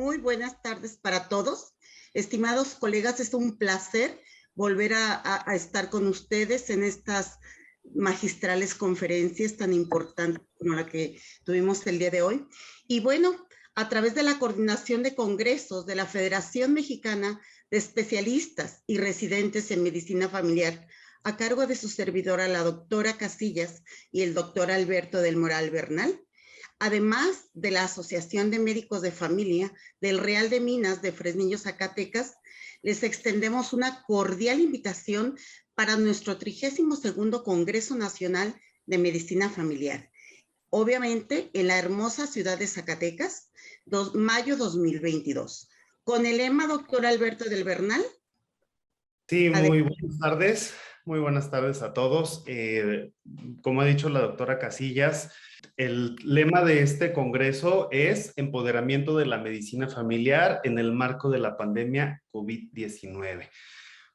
Muy buenas tardes para todos. Estimados colegas, es un placer volver a estar con ustedes en estas magistrales conferencias tan importantes como la que tuvimos el día de hoy. Y bueno, a través de la coordinación de congresos de la Federación Mexicana de Especialistas y Residentes en Medicina Familiar, a cargo de su servidora, la doctora Casillas y el doctor Alberto del Moral Bernal, además de la Asociación de Médicos de Familia del Real de Minas de Fresnillo, Zacatecas, les extendemos una cordial invitación para nuestro 32º Congreso Nacional de Medicina Familiar. Obviamente, en la hermosa ciudad de Zacatecas, mayo 2022. Con el lema, doctor Alberto del Bernal. Sí, muy buenas tardes. Muy buenas tardes a todos. Como ha dicho la doctora Casillas, el lema de este congreso es Empoderamiento de la Medicina Familiar en el marco de la pandemia COVID-19.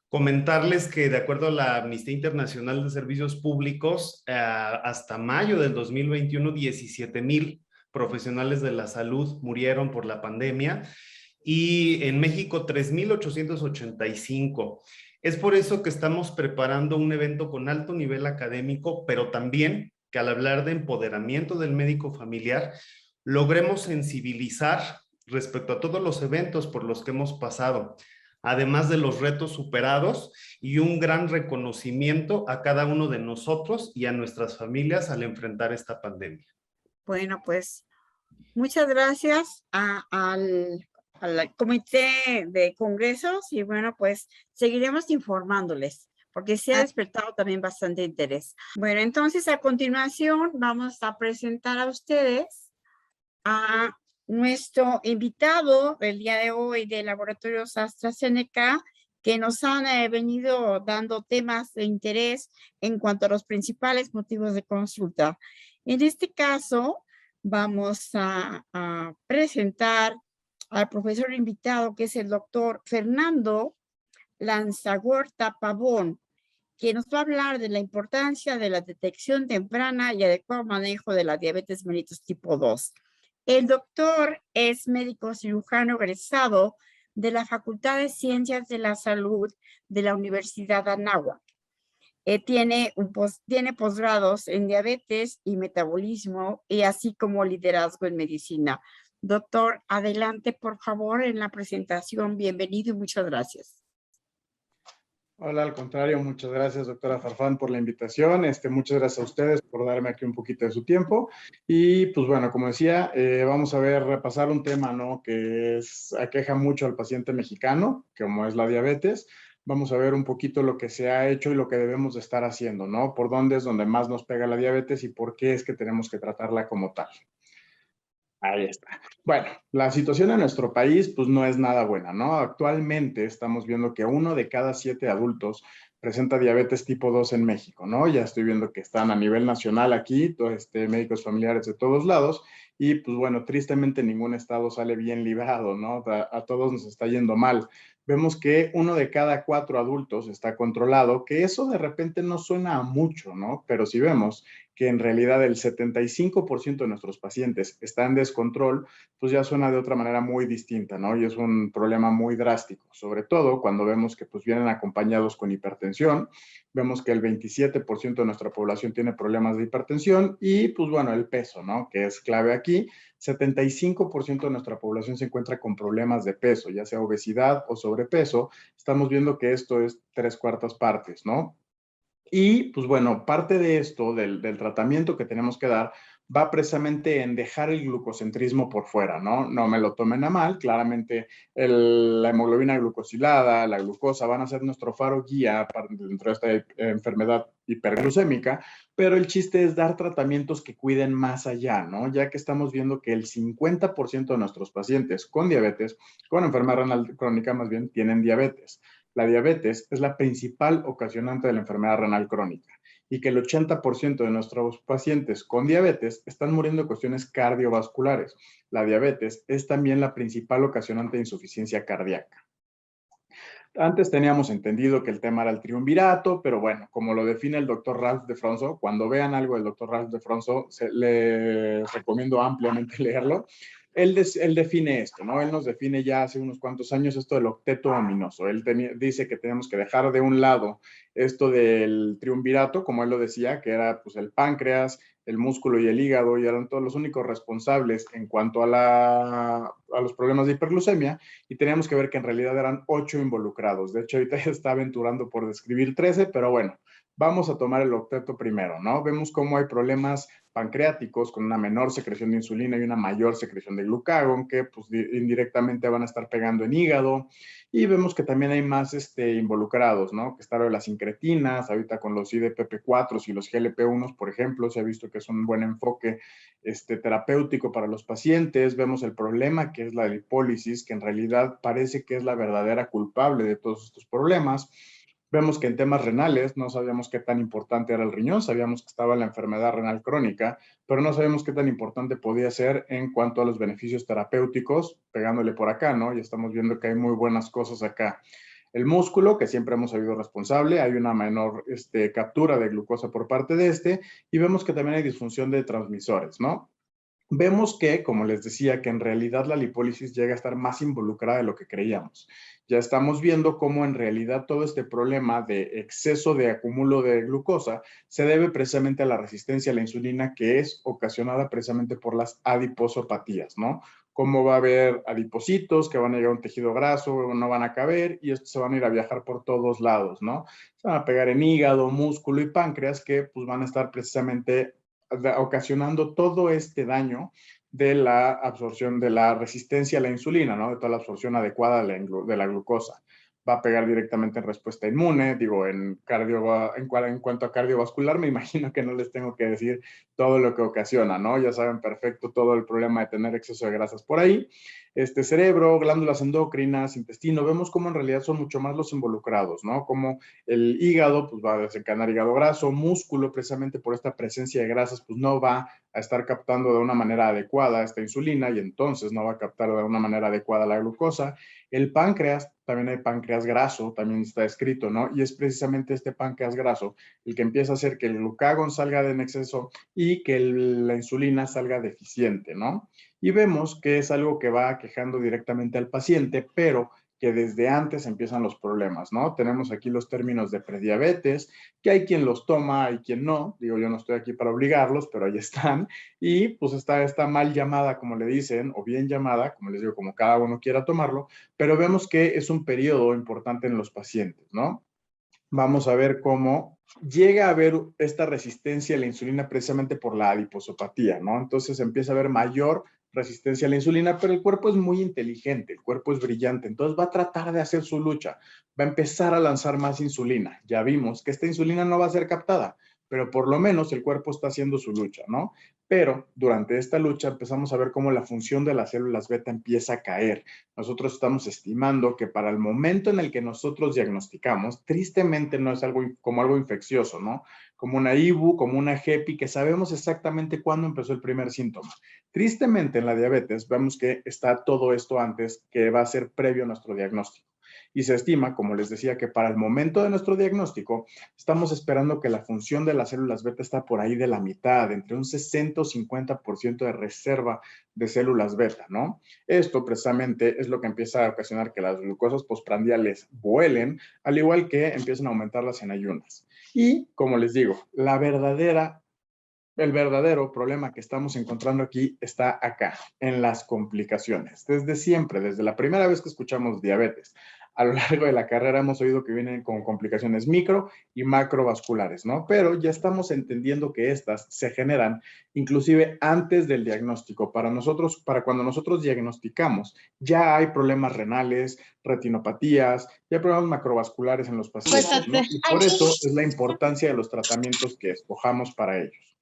Comentarles que de acuerdo a la Amnistía Internacional de Servicios Públicos, hasta mayo del 2021, 17,000 profesionales de la salud murieron por la pandemia y en México 3,885. Es por eso que estamos preparando un evento con alto nivel académico, pero también que al hablar de empoderamiento del médico familiar, logremos sensibilizar respecto a todos los eventos por los que hemos pasado, además de los retos superados y un gran reconocimiento a cada uno de nosotros y a nuestras familias al enfrentar esta pandemia. Bueno, pues muchas gracias al Comité de Congresos y bueno, pues seguiremos informándoles porque se ha despertado también bastante interés. Bueno, entonces a continuación vamos a presentar a ustedes a nuestro invitado del día de hoy de Laboratorios AstraZeneca, que nos han venido dando temas de interés en cuanto a los principales motivos de consulta. En este caso, vamos a presentar al profesor invitado, que es el doctor Fernando Lanzagorta Pavón, que nos va a hablar de la importancia de la detección temprana y adecuado manejo de la diabetes mellitus tipo 2. El doctor es médico cirujano egresado de la Facultad de Ciencias de la Salud de la Universidad de Anáhuac. Tiene posgrados en diabetes y metabolismo y así como liderazgo en medicina. Doctor, adelante por favor en la presentación. Bienvenido y muchas gracias. Hola, al contrario, muchas gracias, doctora Farfán, por la invitación. Muchas gracias a ustedes por darme aquí un poquito de su tiempo. Y pues bueno, como decía, vamos a repasar un tema, ¿no?, que aqueja mucho al paciente mexicano, como es la diabetes. Vamos a ver un poquito lo que se ha hecho y lo que debemos de estar haciendo, ¿no? Por dónde es donde más nos pega la diabetes y por qué es que tenemos que tratarla como tal. Ahí está. Bueno, la situación en nuestro país pues no es nada buena, ¿no? Actualmente estamos viendo que 1 de cada 7 adultos presenta diabetes tipo 2 en México, ¿no? Ya estoy viendo que están a nivel nacional aquí, médicos familiares de todos lados, y pues bueno, tristemente ningún estado sale bien librado, ¿no? A todos nos está yendo mal. Vemos que 1 de cada 4 adultos está controlado, que eso de repente no suena a mucho, ¿no? Pero si vemos que en realidad el 75% de nuestros pacientes está en descontrol, pues ya suena de otra manera muy distinta, ¿no? Y es un problema muy drástico, sobre todo cuando vemos que pues vienen acompañados con hipertensión, vemos que el 27% de nuestra población tiene problemas de hipertensión y pues bueno, el peso, ¿no?, que es clave aquí. 75% de nuestra población se encuentra con problemas de peso, ya sea obesidad o sobrepeso. Estamos viendo que esto es 3/4 partes, ¿no? Y, pues bueno, parte de esto, del tratamiento que tenemos que dar, va precisamente en dejar el glucocentrismo por fuera, ¿no? No me lo tomen a mal, claramente la hemoglobina glucosilada, la glucosa van a ser nuestro faro guía dentro de esta enfermedad hiperglucémica, pero el chiste es dar tratamientos que cuiden más allá, ¿no? Ya que estamos viendo que el 50% de nuestros pacientes con diabetes, con enfermedad renal crónica más bien, tienen diabetes. La diabetes es la principal ocasionante de la enfermedad renal crónica y que el 80% de nuestros pacientes con diabetes están muriendo de cuestiones cardiovasculares. La diabetes es también la principal ocasionante de insuficiencia cardíaca. Antes teníamos entendido que el tema era el triunvirato, pero bueno, como lo define el doctor Ralph DeFronzo, cuando vean algo del doctor Ralph DeFronzo, les recomiendo ampliamente leerlo. Él define esto, ¿no? Él nos define ya hace unos cuantos años esto del octeto ominoso. Él dice que tenemos que dejar de un lado esto del triunvirato, como él lo decía, que era pues el páncreas, el músculo y el hígado, y eran todos los únicos responsables en cuanto a los problemas de hiperglucemia, y teníamos que ver que en realidad eran 8 involucrados. De hecho, ahorita ya está aventurando por describir 13, pero bueno, vamos a tomar el octeto primero, ¿no? Vemos cómo hay problemas pancreáticos con una menor secreción de insulina y una mayor secreción de glucagón que pues indirectamente van a estar pegando en hígado, y vemos que también hay más involucrados, ¿no? Que está lo de las incretinas, ahorita con los IDPP4 y los GLP1, por ejemplo, se ha visto que es un buen enfoque terapéutico para los pacientes. Vemos el problema que es la lipólisis, que en realidad parece que es la verdadera culpable de todos estos problemas. Vemos que en temas renales no sabíamos qué tan importante era el riñón, sabíamos que estaba la enfermedad renal crónica, pero no sabíamos qué tan importante podía ser en cuanto a los beneficios terapéuticos, pegándole por acá, ¿no? Y estamos viendo que hay muy buenas cosas acá. El músculo, que siempre hemos sabido responsable, hay una menor captura de glucosa por parte de y vemos que también hay disfunción de transmisores, ¿no? Vemos que, como les decía, que en realidad la lipólisis llega a estar más involucrada de lo que creíamos. Ya estamos viendo cómo en realidad todo este problema de exceso de acúmulo de glucosa se debe precisamente a la resistencia a la insulina, que es ocasionada precisamente por las adiposopatías, ¿no? Cómo va a haber adipocitos que van a llegar a un tejido graso, no van a caber, y estos se van a ir a viajar por todos lados, ¿no? Se van a pegar en hígado, músculo y páncreas, que pues van a estar precisamente ocasionando todo este daño de la absorción, de la resistencia a la insulina, ¿no? De toda la absorción adecuada de la glucosa. Va a pegar directamente en respuesta inmune, digo, en cuanto a cardiovascular, me imagino que no les tengo que decir todo lo que ocasiona, ¿no? Ya saben perfecto todo el problema de tener exceso de grasas por ahí. Cerebro, glándulas endocrinas, intestino, vemos cómo en realidad son mucho más los involucrados, ¿no? Como el hígado, pues va a desencadenar hígado graso, músculo, precisamente por esta presencia de grasas, pues no va a estar captando de una manera adecuada esta insulina y entonces no va a captar de una manera adecuada la glucosa. El páncreas, también hay páncreas graso, también está escrito, ¿no? Y es precisamente este páncreas graso el que empieza a hacer que el glucagón salga en exceso y que la insulina salga deficiente, ¿no? Y vemos que es algo que va quejando directamente al paciente, pero que desde antes empiezan los problemas, ¿no? Tenemos aquí los términos de prediabetes, que hay quien los toma, hay quien no. Digo, yo no estoy aquí para obligarlos, pero ahí están. Y pues está esta mal llamada, como le dicen, o bien llamada, como les digo, como cada uno quiera tomarlo, pero vemos que es un periodo importante en los pacientes, ¿no? Vamos a ver cómo llega a haber esta resistencia a la insulina precisamente por la adiposopatía, ¿no? Entonces empieza a haber mayor resistencia a la insulina, pero el cuerpo es muy inteligente, el cuerpo es brillante, entonces va a tratar de hacer su lucha, va a empezar a lanzar más insulina. Ya vimos que esta insulina no va a ser captada, pero por lo menos el cuerpo está haciendo su lucha, ¿no? Pero durante esta lucha empezamos a ver cómo la función de las células beta empieza a caer. Nosotros estamos estimando que para el momento en el que nosotros diagnosticamos, tristemente no es algo como algo infeccioso, ¿no? Como una IBU, como una HEPI, que sabemos exactamente cuándo empezó el primer síntoma. Tristemente en la diabetes vemos que está todo esto antes, que va a ser previo a nuestro diagnóstico. Y se estima, como les decía, que para el momento de nuestro diagnóstico estamos esperando que la función de las células beta está por ahí de la mitad, entre un 60 o 50% de reserva de células beta, ¿no? Esto precisamente es lo que empieza a ocasionar que las glucosas postprandiales vuelen, al igual que empiezan a aumentarlas en ayunas. Y, como les digo, el verdadero problema que estamos encontrando aquí está acá, en las complicaciones. Desde siempre, desde la primera vez que escuchamos diabetes, a lo largo de la carrera hemos oído que vienen con complicaciones micro y macrovasculares, ¿no? Pero ya estamos entendiendo que estas se generan inclusive antes del diagnóstico. Para nosotros, para cuando nosotros diagnosticamos, ya hay problemas renales, retinopatías, ya hay problemas macrovasculares en los pacientes, ¿no? Y por eso es la importancia de los tratamientos que escojamos para ellos.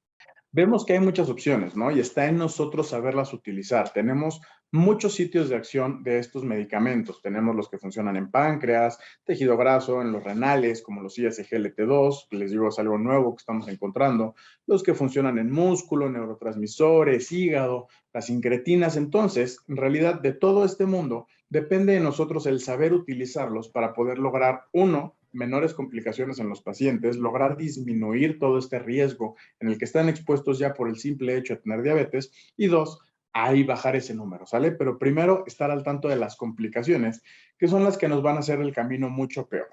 Vemos que hay muchas opciones, ¿no? Y está en nosotros saberlas utilizar. Tenemos muchos sitios de acción de estos medicamentos. Tenemos los que funcionan en páncreas, tejido graso, en los renales, como los ISGLT2, que les digo es algo nuevo que estamos encontrando, los que funcionan en músculo, neurotransmisores, hígado, las incretinas. Entonces, en realidad, de todo este mundo, depende de nosotros el saber utilizarlos para poder lograr, uno, menores complicaciones en los pacientes, lograr disminuir todo este riesgo en el que están expuestos ya por el simple hecho de tener diabetes, y dos, ahí bajar ese número, ¿sale? Pero primero estar al tanto de las complicaciones, que son las que nos van a hacer el camino mucho peor.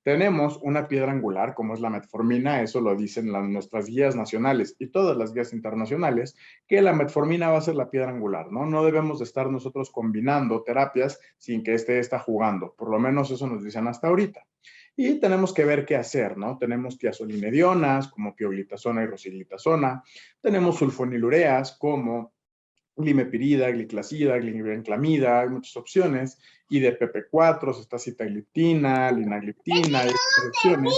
Tenemos una piedra angular, como es la metformina, eso lo dicen nuestras guías nacionales y todas las guías internacionales, que la metformina va a ser la piedra angular, ¿no? No debemos de estar nosotros combinando terapias sin que está jugando, por lo menos eso nos dicen hasta ahorita. Y tenemos que ver qué hacer, ¿no? Tenemos tiazolinedionas, como pioglitazona y rosiglitazona, tenemos sulfonilureas, como glimepirida, gliclazida, glibenclamida, hay muchas opciones, y de PP4, sitagliptina, linagliptina, hay otras opciones,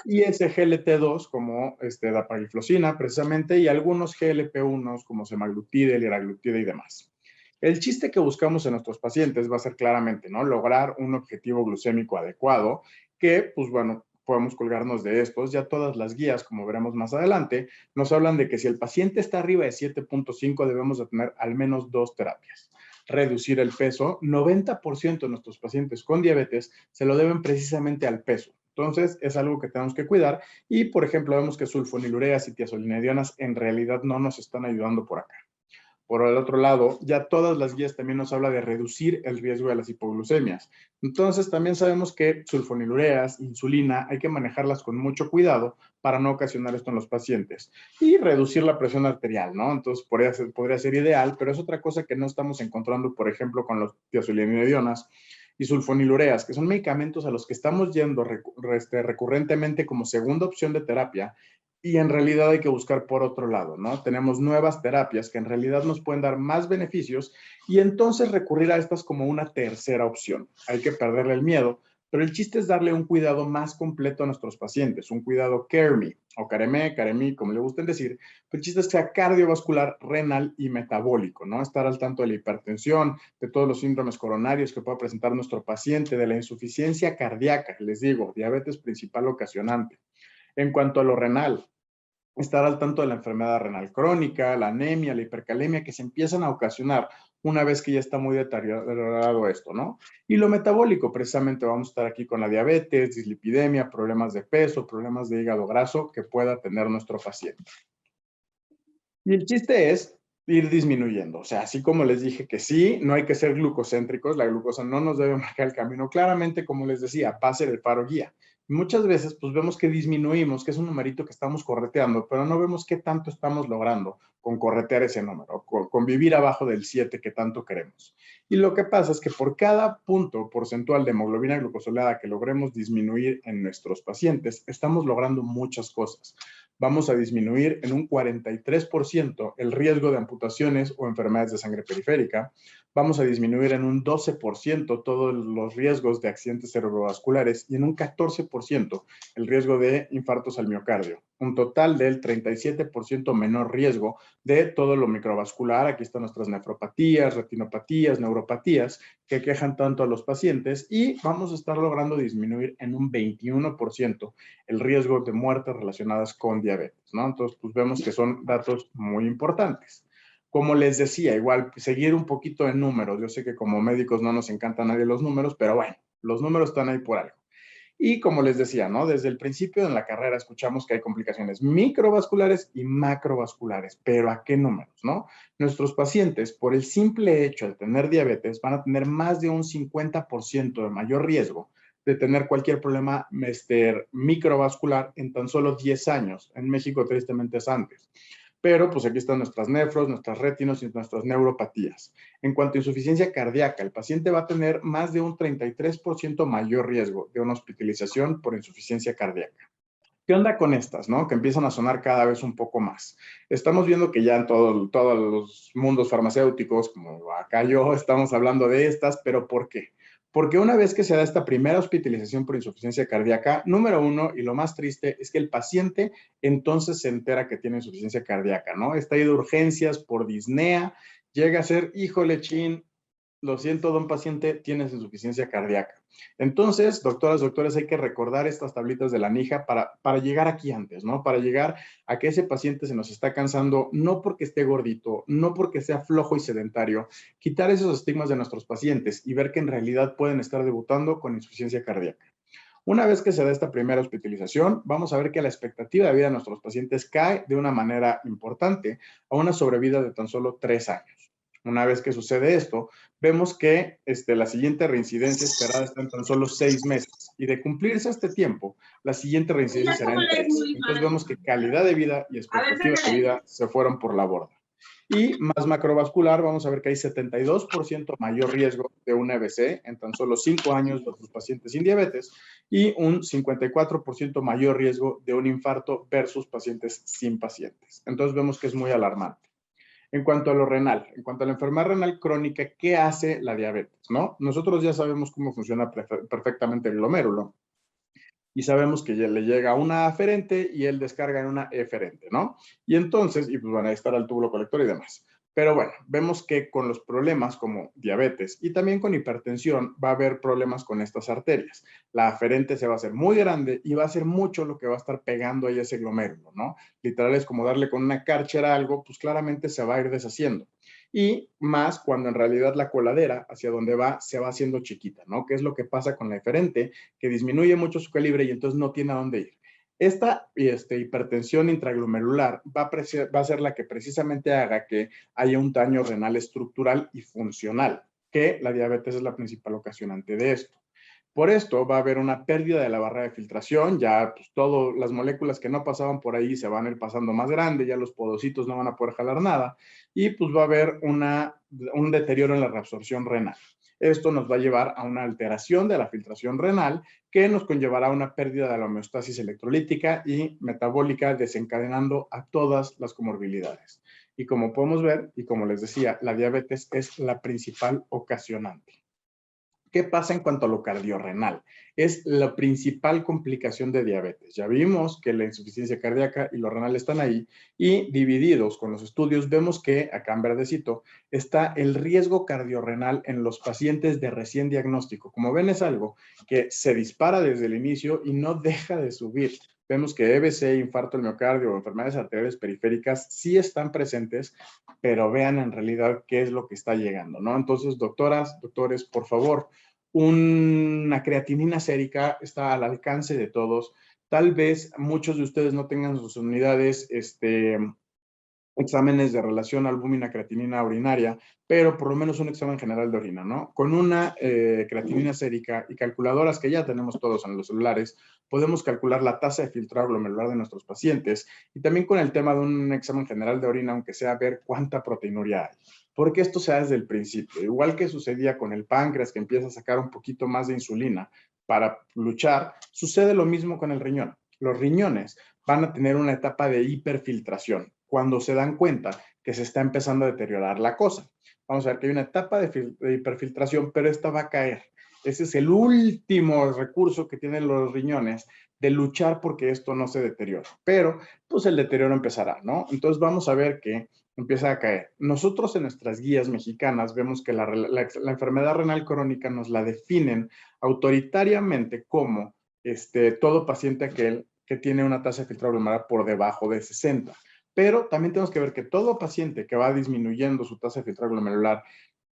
y ese GLT2 como dapagliflozina precisamente, y algunos GLP1 como semaglutide, liraglutide y demás. El chiste que buscamos en nuestros pacientes va a ser claramente, ¿no? Lograr un objetivo glucémico adecuado, que, pues bueno, podemos colgarnos de estos. Ya todas las guías, como veremos más adelante, nos hablan de que si el paciente está arriba de 7.5, debemos de tener al menos 2 terapias. Reducir el peso, 90% de nuestros pacientes con diabetes se lo deben precisamente al peso. Entonces, es algo que tenemos que cuidar y, por ejemplo, vemos que sulfonilureas y tiazolinedianas en realidad no nos están ayudando por acá. Por el otro lado, ya todas las guías también nos habla de reducir el riesgo de las hipoglucemias. Entonces, también sabemos que sulfonilureas, insulina, hay que manejarlas con mucho cuidado para no ocasionar esto en los pacientes. Y reducir la presión arterial, ¿no? Entonces, podría ser ideal, pero es otra cosa que no estamos encontrando, por ejemplo, con los tiazolinedionas y sulfonilureas, que son medicamentos a los que estamos yendo recurrentemente como segunda opción de terapia, y en realidad hay que buscar por otro lado, ¿no? Tenemos nuevas terapias que en realidad nos pueden dar más beneficios y entonces recurrir a estas como una tercera opción. Hay que perderle el miedo, pero el chiste es darle un cuidado más completo a nuestros pacientes, un cuidado CareMe o CareMe, como le gusten decir, pero el chiste es que sea cardiovascular, renal y metabólico, ¿no? Estar al tanto de la hipertensión, de todos los síndromes coronarios que pueda presentar nuestro paciente, de la insuficiencia cardíaca, les digo, diabetes principal ocasionante. En cuanto a lo renal, estar al tanto de la enfermedad renal crónica, la anemia, la hipercalemia que se empiezan a ocasionar una vez que ya está muy deteriorado esto, ¿no? Y lo metabólico, precisamente vamos a estar aquí con la diabetes, dislipidemia, problemas de peso, problemas de hígado graso que pueda tener nuestro paciente. Y el chiste es ir disminuyendo. O sea, así como les dije que sí, no hay que ser glucocéntricos, la glucosa no nos debe marcar el camino. Claramente, como les decía, pase el faro guía. Muchas veces, pues vemos que disminuimos, que es un numerito que estamos correteando, pero no vemos qué tanto estamos logrando con corretear ese número, con vivir abajo del 7 que tanto queremos. Y lo que pasa es que por cada punto porcentual de hemoglobina glucosilada que logremos disminuir en nuestros pacientes, estamos logrando muchas cosas. Vamos a disminuir en un 43% el riesgo de amputaciones o enfermedades de sangre periférica. Vamos a disminuir en un 12% todos los riesgos de accidentes cerebrovasculares y en un 14% el riesgo de infartos al miocardio. Un total del 37% menor riesgo de todo lo microvascular. Aquí están nuestras nefropatías, retinopatías, neuropatías que quejan tanto a los pacientes y vamos a estar logrando disminuir en un 21% el riesgo de muertes relacionadas con diabetes, ¿no? Entonces, pues vemos que son datos muy importantes. Como les decía, igual seguir un poquito en números. Yo sé que como médicos no nos encantan nadie los números, pero bueno, los números están ahí por algo. Y como les decía, ¿no? Desde el principio de la carrera escuchamos que hay complicaciones microvasculares y macrovasculares, pero ¿a qué números, no? Nuestros pacientes, por el simple hecho de tener diabetes, van a tener más de un 50% de mayor riesgo de tener cualquier problema microvascular en tan solo 10 años. En México, tristemente, es antes. Pero pues aquí están nuestras nefros, nuestras retinos y nuestras neuropatías. En cuanto a insuficiencia cardíaca, el paciente va a tener más de un 33% mayor riesgo de una hospitalización por insuficiencia cardíaca. ¿Qué onda con estas, no? Que empiezan a sonar cada vez un poco más. Estamos viendo que ya en todos los mundos farmacéuticos, como acá yo, estamos hablando de estas, pero ¿por qué? Porque una vez que se da esta primera hospitalización por insuficiencia cardíaca, número uno, y lo más triste, es que el paciente entonces se entera que tiene insuficiencia cardíaca, ¿no? Está ahí de urgencias por disnea, llega a ser, híjole, chin, lo siento, don paciente, tienes insuficiencia cardíaca. Entonces, doctoras, doctores, hay que recordar estas tablitas de la NIJA para llegar aquí antes, ¿no? Para llegar a que ese paciente se nos está cansando, no porque esté gordito, no porque sea flojo y sedentario, quitar esos estigmas de nuestros pacientes y ver que en realidad pueden estar debutando con insuficiencia cardíaca. Una vez que se da esta primera hospitalización, vamos a ver que la expectativa de vida de nuestros pacientes cae de una manera importante a una sobrevida de tan solo 3 años. Una vez que sucede esto, vemos que la siguiente reincidencia esperada está en tan solo 6 meses. Y de cumplirse este tiempo, la siguiente reincidencia será en 3. Entonces vemos que calidad de vida y expectativa de vida se fueron por la borda. Y más macrovascular, vamos a ver que hay 72% mayor riesgo de un EBC en tan solo 5 años versus pacientes sin diabetes y un 54% mayor riesgo de un infarto versus pacientes sin pacientes. Entonces vemos que es muy alarmante. En cuanto a lo renal, en cuanto a la enfermedad renal crónica, ¿qué hace la diabetes? ¿No? Nosotros ya sabemos cómo funciona perfectamente el glomérulo y sabemos que ya le llega una aferente y él descarga en una eferente, ¿no? Y entonces, y pues bueno, ahí estará el túbulo colector y demás. Pero bueno, vemos que con los problemas como diabetes y también con hipertensión va a haber problemas con estas arterias. La aferente se va a hacer muy grande y va a ser mucho lo que va a estar pegando ahí ese glomérulo, ¿no? Literal es como darle con una cárcera a algo, pues claramente se va a ir deshaciendo. Y más cuando en realidad la coladera hacia donde va se va haciendo chiquita, ¿no? Que es lo que pasa con la eferente, que disminuye mucho su calibre y entonces no tiene a dónde ir. Esta hipertensión intraglomerular va a ser la que precisamente haga que haya un daño renal estructural y funcional, que la diabetes es la principal ocasionante de esto. Por esto va a haber una pérdida de la barrera de filtración, ya pues todas las moléculas que no pasaban por ahí se van a ir pasando más grande, ya los podocitos no van a poder jalar nada y pues va a haber un deterioro en la reabsorción renal. Esto nos va a llevar a una alteración de la filtración renal que nos conllevará a una pérdida de la homeostasis electrolítica y metabólica, desencadenando a todas las comorbilidades. Y como podemos ver, y como les decía, la diabetes es la principal ocasionante. ¿Qué pasa en cuanto a lo cardiorrenal? Es la principal complicación de diabetes. Ya vimos que la insuficiencia cardíaca y lo renal están ahí y divididos con los estudios vemos que, acá en verdecito, está el riesgo cardiorrenal en los pacientes de recién diagnóstico. Como ven, es algo que se dispara desde el inicio y no deja de subir. Vemos que EBC, infarto del miocardio o enfermedades arteriales periféricas sí están presentes, pero vean en realidad qué es lo que está llegando, ¿no? Entonces, doctoras, doctores, por favor, una creatinina sérica está al alcance de todos. Tal vez muchos de ustedes no tengan sus unidades, exámenes de relación albúmina-creatinina urinaria, pero por lo menos un examen general de orina, ¿no? Con una creatinina sérica y calculadoras que ya tenemos todos en los celulares, podemos calcular la tasa de filtrado glomerular de nuestros pacientes y también con el tema de un examen general de orina, aunque sea ver cuánta proteinuria hay. Porque esto se da desde el principio. Igual que sucedía con el páncreas, que empieza a sacar un poquito más de insulina para luchar, sucede lo mismo con el riñón. Los riñones van a tener una etapa de hiperfiltración cuando se dan cuenta que se está empezando a deteriorar la cosa. Vamos a ver que hay una etapa de hiperfiltración, pero esta va a caer. Ese es el último recurso que tienen los riñones de luchar porque esto no se deteriore. Pero, pues el deterioro empezará, ¿no? Entonces vamos a ver que empieza a caer. Nosotros en nuestras guías mexicanas vemos que la enfermedad renal crónica nos la definen autoritariamente como todo paciente aquel que tiene una tasa de filtrado glomerular por debajo de 60. Pero también tenemos que ver que todo paciente que va disminuyendo su tasa de filtrado glomerular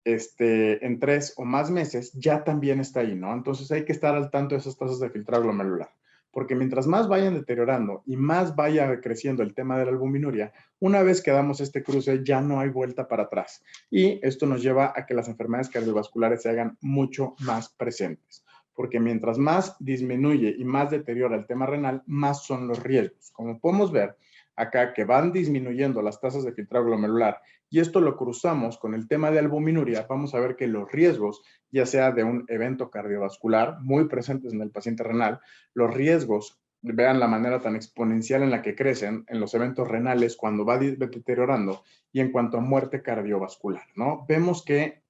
en 3 o más meses ya también está ahí, ¿no? Entonces hay que estar al tanto de esas tasas de filtrado glomerular, porque mientras más vayan deteriorando y más vaya creciendo el tema de la albuminuria, una vez que damos este cruce ya no hay vuelta para atrás. Y esto nos lleva a que las enfermedades cardiovasculares se hagan mucho más presentes, porque mientras más disminuye y más deteriora el tema renal, más son los riesgos. Como podemos ver acá que van disminuyendo las tasas de filtrado glomerular y esto lo cruzamos con el tema de albuminuria, vamos a ver que los riesgos, ya sea de un evento cardiovascular muy presentes en el paciente renal, los riesgos, vean la manera tan exponencial en la que crecen en los eventos renales cuando va deteriorando y en cuanto a muerte cardiovascular, ¿no? Vemos que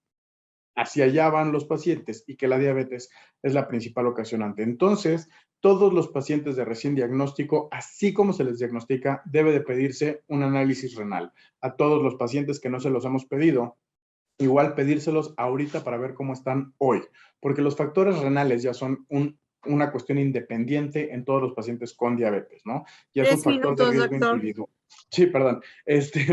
hacia allá van los pacientes y que la diabetes es la principal ocasionante. Entonces, todos los pacientes de recién diagnóstico, así como se les diagnostica, debe de pedirse un análisis renal. A todos los pacientes que no se los hemos pedido, igual pedírselos ahorita para ver cómo están hoy, porque los factores renales ya son un una cuestión independiente en todos los pacientes con diabetes, ¿no? Y es un 3 factor de minutos, riesgo doctor. individual. Sí, perdón.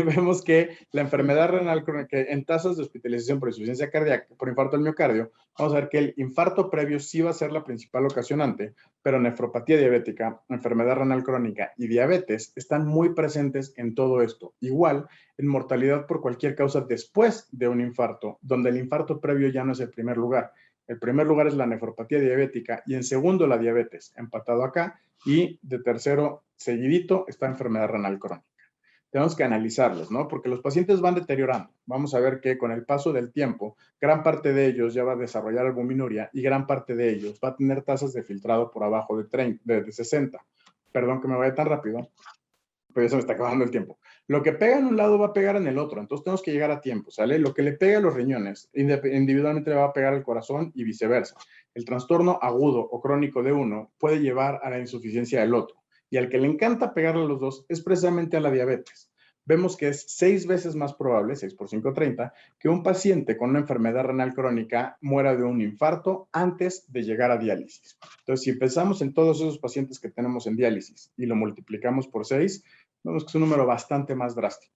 Vemos que la enfermedad renal crónica, en tasas de hospitalización por insuficiencia cardíaca, por infarto del miocardio, vamos a ver que el infarto previo sí va a ser la principal ocasionante, pero nefropatía diabética, enfermedad renal crónica y diabetes están muy presentes en todo esto. Igual, en mortalidad por cualquier causa después de un infarto, donde el infarto previo ya no es el primer lugar. El primer lugar es la nefropatía diabética y en segundo la diabetes, empatado acá, y de tercero, seguidito, está enfermedad renal crónica. Tenemos que analizarlos, ¿no? Porque los pacientes van deteriorando. Vamos a ver que con el paso del tiempo, gran parte de ellos ya va a desarrollar albuminuria y gran parte de ellos va a tener tasas de filtrado por abajo de 60. Perdón que me vaya tan rápido, pero ya se me está acabando el tiempo. Lo que pega en un lado va a pegar en el otro, entonces tenemos que llegar a tiempo, ¿sale? Lo que le pega a los riñones, individualmente le va a pegar al corazón y viceversa. El trastorno agudo o crónico de uno puede llevar a la insuficiencia del otro. Y al que le encanta pegarle a los dos es precisamente a la diabetes. Vemos que es 6 veces más probable, 6 por 5, 30, que un paciente con una enfermedad renal crónica muera de un infarto antes de llegar a diálisis. Entonces, si pensamos en todos esos pacientes que tenemos en diálisis y lo multiplicamos por 6, vemos que es un número bastante más drástico.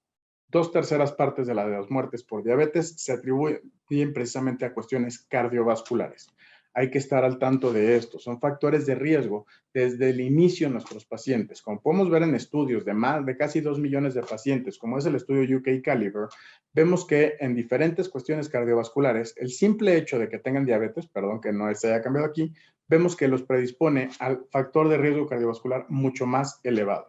2/3 partes de las muertes por diabetes se atribuyen precisamente a cuestiones cardiovasculares. Hay que estar al tanto de esto. Son factores de riesgo desde el inicio en nuestros pacientes. Como podemos ver en estudios de casi 2 millones de pacientes, como es el estudio UK Caliber, vemos que en diferentes cuestiones cardiovasculares, el simple hecho de que tengan diabetes, perdón que no se haya cambiado aquí, vemos que los predispone al factor de riesgo cardiovascular mucho más elevado.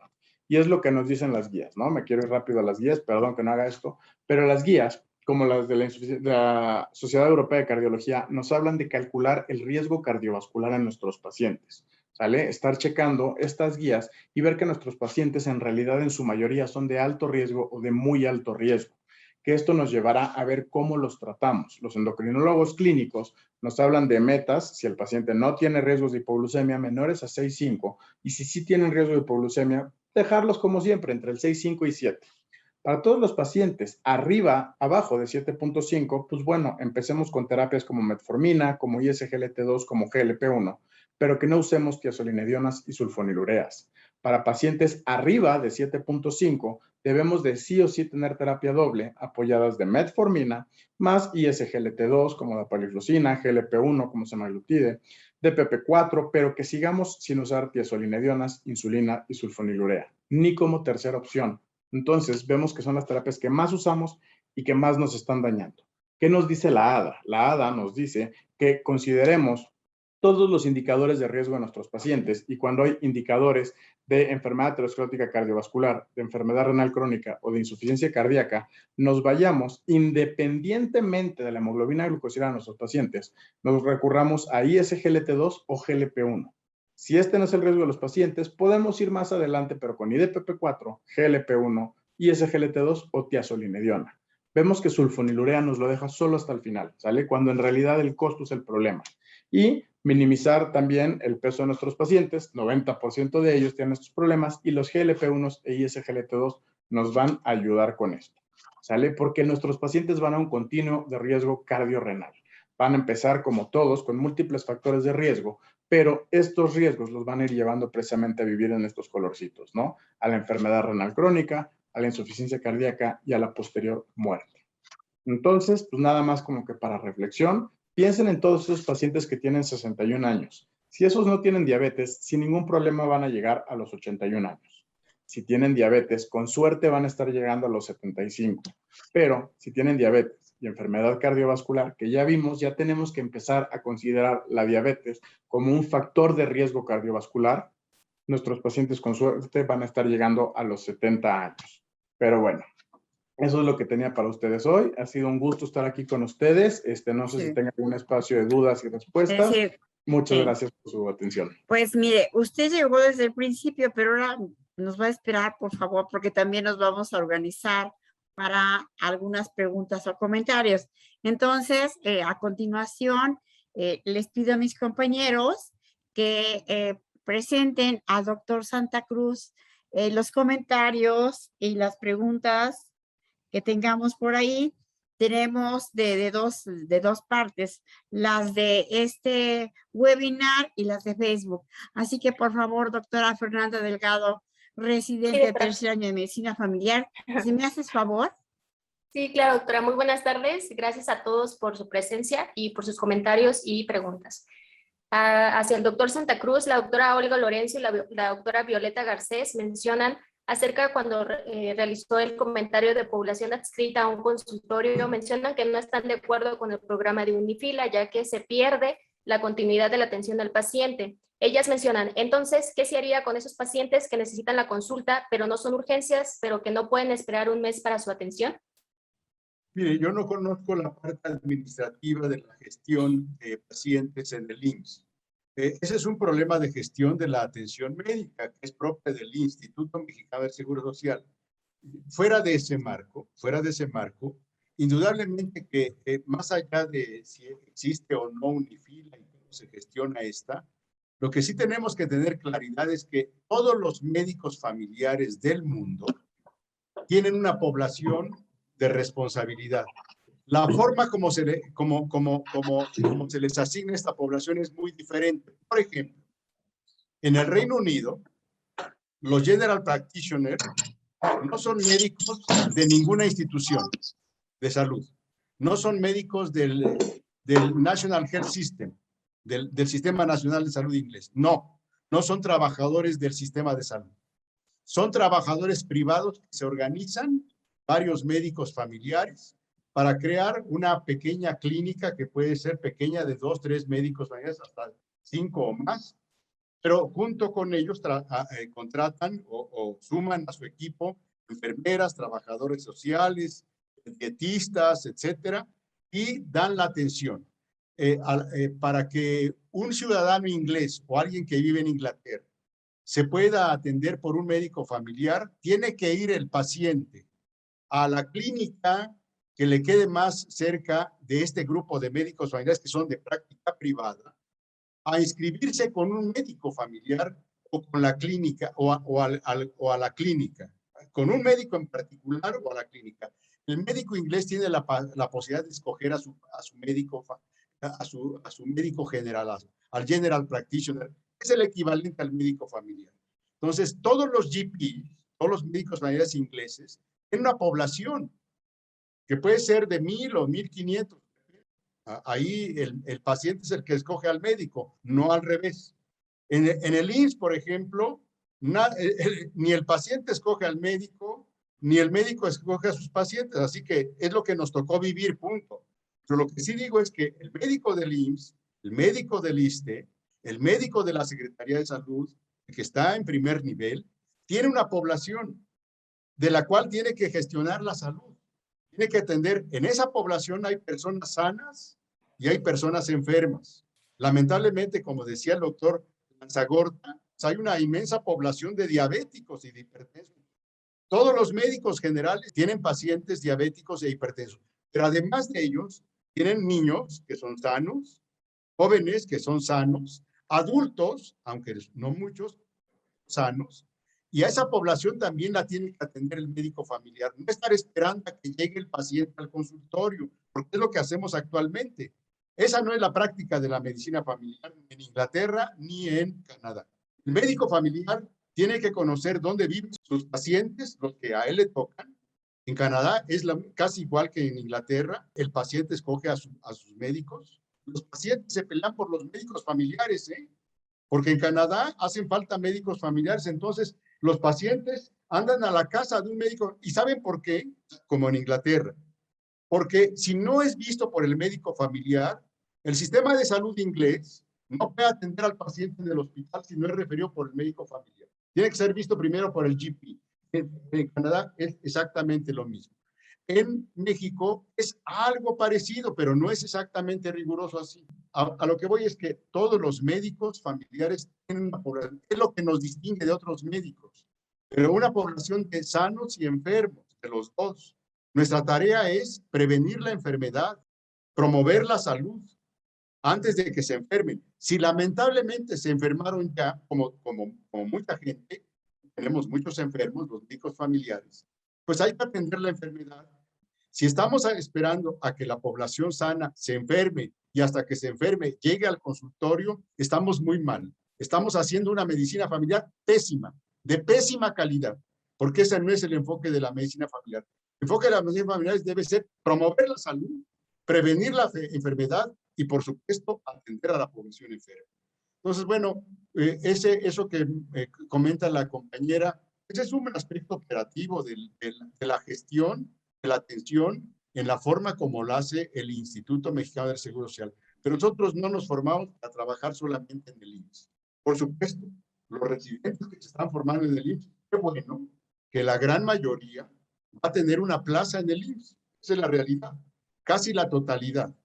Y es lo que nos dicen las guías, ¿no? Me quiero ir rápido a las guías, perdón que no haga esto, pero las guías, como las de la Sociedad Europea de Cardiología, nos hablan de calcular el riesgo cardiovascular en nuestros pacientes, ¿sale? Estar checando estas guías y ver que nuestros pacientes en realidad en su mayoría son de alto riesgo o de muy alto riesgo, que esto nos llevará a ver cómo los tratamos. Los endocrinólogos clínicos nos hablan de metas, si el paciente no tiene riesgos de hipoglucemia menores a 6,5 y si sí tienen riesgo de hipoglucemia, dejarlos como siempre, entre el 6,5 y 7. Para todos los pacientes abajo de 7,5, pues bueno, empecemos con terapias como metformina, como ISGLT2, como GLP-1, pero que no usemos tiazolinedionas y sulfonilureas. Para pacientes arriba de 7,5, debemos de sí o sí tener terapia doble apoyadas de metformina más ISGLT2 como la paliflozina, GLP-1 como semaglutide, DPP-4, pero que sigamos sin usar tiazolinedionas, insulina y sulfonilurea, ni como tercera opción. Entonces, vemos que son las terapias que más usamos y que más nos están dañando. ¿Qué nos dice la ADA? La ADA nos dice que consideremos todos los indicadores de riesgo de nuestros pacientes y cuando hay indicadores de enfermedad aterosclerótica cardiovascular, de enfermedad renal crónica o de insuficiencia cardíaca, nos vayamos independientemente de la hemoglobina glucosilada de nuestros pacientes, nos recurramos a ISGLT2 o GLP-1. Si este no es el riesgo de los pacientes, podemos ir más adelante, pero con IDPP-4, GLP-1, ISGLT2 o tiazolinediona. Vemos que sulfonilurea nos lo deja solo hasta el final, ¿sale? Cuando en realidad el costo es el problema. Y minimizar también el peso de nuestros pacientes, 90% de ellos tienen estos problemas y los GLP-1 e ISGLT2 nos van a ayudar con esto, ¿sale? Porque nuestros pacientes van a un continuo de riesgo cardiorrenal. Van a empezar como todos con múltiples factores de riesgo, pero estos riesgos los van a ir llevando precisamente a vivir en estos colorcitos, ¿no? A la enfermedad renal crónica, a la insuficiencia cardíaca y a la posterior muerte. Entonces, pues nada más como que para reflexión, piensen en todos esos pacientes que tienen 61 años. Si esos no tienen diabetes, sin ningún problema van a llegar a los 81 años. Si tienen diabetes, con suerte van a estar llegando a los 75. Pero si tienen diabetes y enfermedad cardiovascular, que ya vimos, ya tenemos que empezar a considerar la diabetes como un factor de riesgo cardiovascular. Nuestros pacientes con suerte van a estar llegando a los 70 años. Pero bueno, eso es lo que tenía para ustedes hoy. Ha sido un gusto estar aquí con ustedes. No sé si tengan algún espacio de dudas y respuestas. Muchas gracias por su atención. Pues mire, usted llegó desde el principio, pero ahora nos va a esperar, por favor, porque también nos vamos a organizar para algunas preguntas o comentarios. Entonces, a continuación, les pido a mis compañeros que presenten al doctor Santa Cruz los comentarios y las preguntas que tengamos por ahí. tenemos de dos partes, las de este webinar y las de Facebook. Así que, por favor, doctora Fernanda Delgado, residente de tercer año de medicina familiar, ¿si me haces favor? Sí, claro, doctora. Muy buenas tardes. Gracias a todos por su presencia y por sus comentarios y preguntas. Hacia el doctor Santa Cruz, la doctora Olga Lorenzo y la doctora Violeta Garcés mencionan acerca de cuando realizó el comentario de población adscrita a un consultorio, mencionan que no están de acuerdo con el programa de Unifila, ya que se pierde la continuidad de la atención al paciente. Ellas mencionan, entonces, ¿qué se haría con esos pacientes que necesitan la consulta, pero no son urgencias, pero que no pueden esperar un mes para su atención? Mire, yo no conozco la parte administrativa de la gestión de pacientes en el IMSS. Ese es un problema de gestión de la atención médica, que es propia del Instituto Mexicano del Seguro Social. Fuera de ese marco, indudablemente que más allá de si existe o no Unifila y cómo se gestiona esta, lo que sí tenemos que tener claridad es que todos los médicos familiares del mundo tienen una población de responsabilidad. La forma como se les asigna esta población es muy diferente. Por ejemplo, en el Reino Unido, los General Practitioners no son médicos de ninguna institución de salud. No son médicos del National Health System, del Sistema Nacional de Salud inglés. No son trabajadores del sistema de salud. Son trabajadores privados que se organizan, varios médicos familiares, para crear una pequeña clínica que puede ser pequeña de 2, 3 médicos familiares, hasta 5 o más, pero junto con ellos contratan o suman a su equipo enfermeras, trabajadores sociales, dietistas, etcétera, y dan la atención. Para que un ciudadano inglés o alguien que vive en Inglaterra se pueda atender por un médico familiar, tiene que ir el paciente a la clínica que le quede más cerca de este grupo de médicos familiares que son de práctica privada, a inscribirse con un médico familiar o con la clínica o a la clínica, con un médico en particular o a la clínica. El médico inglés tiene la posibilidad de escoger a su médico general, al general practitioner, es el equivalente al médico familiar. Entonces, todos los GPs, todos los médicos familiares ingleses, tienen una población que puede ser de 1,000 o 1,500. Ahí el paciente es el que escoge al médico, no al revés. En el IMSS, por ejemplo, ni el paciente escoge al médico, ni el médico escoge a sus pacientes, así que es lo que nos tocó vivir, punto. Pero lo que sí digo es que el médico del IMSS, el médico del ISSSTE, el médico de la Secretaría de Salud, que está en primer nivel, tiene una población de la cual tiene que gestionar la salud. Tiene que atender, en esa población hay personas sanas y hay personas enfermas. Lamentablemente, como decía el doctor Lanzagorta, hay una inmensa población de diabéticos y de hipertensos. Todos los médicos generales tienen pacientes diabéticos e hipertensos, pero además de ellos, tienen niños que son sanos, jóvenes que son sanos, adultos, aunque no muchos, sanos, y a esa población también la tiene que atender el médico familiar. No estar esperando a que llegue el paciente al consultorio, porque es lo que hacemos actualmente. Esa no es la práctica de la medicina familiar ni en Inglaterra ni en Canadá. El médico familiar tiene que conocer dónde viven sus pacientes, los que a él le tocan. En Canadá es casi igual que en Inglaterra. El paciente escoge a sus médicos. Los pacientes se pelean por los médicos familiares, porque en Canadá hacen falta médicos familiares. Entonces, los pacientes andan a la casa de un médico. ¿Y saben por qué? Como en Inglaterra. Porque si no es visto por el médico familiar, el sistema de salud inglés no puede atender al paciente en el hospital si no es referido por el médico familiar. Tiene que ser visto primero por el GP. En Canadá es exactamente lo mismo. En México es algo parecido, pero no es exactamente riguroso así. A lo que voy es que todos los médicos familiares tienen una población, es lo que nos distingue de otros médicos, pero una población de sanos y enfermos, de los dos. Nuestra tarea es prevenir la enfermedad, promover la salud antes de que se enfermen. Si lamentablemente se enfermaron ya, como mucha gente, tenemos muchos enfermos, los médicos familiares, pues hay que atender la enfermedad. Si estamos esperando a que la población sana se enferme y hasta que se enferme llegue al consultorio, estamos muy mal. Estamos haciendo una medicina familiar pésima, de pésima calidad, porque ese no es el enfoque de la medicina familiar. El enfoque de la medicina familiar debe ser promover la salud, prevenir la enfermedad y, por supuesto, atender a la población enferma. Entonces, bueno, eso que comenta la compañera, ese es un aspecto operativo de la gestión, de la atención, en la forma como lo hace el Instituto Mexicano del Seguro Social. Pero nosotros no nos formamos para trabajar solamente en el IMSS. Por supuesto, los residentes que se están formando en el IMSS, qué bueno que la gran mayoría va a tener una plaza en el IMSS. Esa es la realidad, casi la totalidad.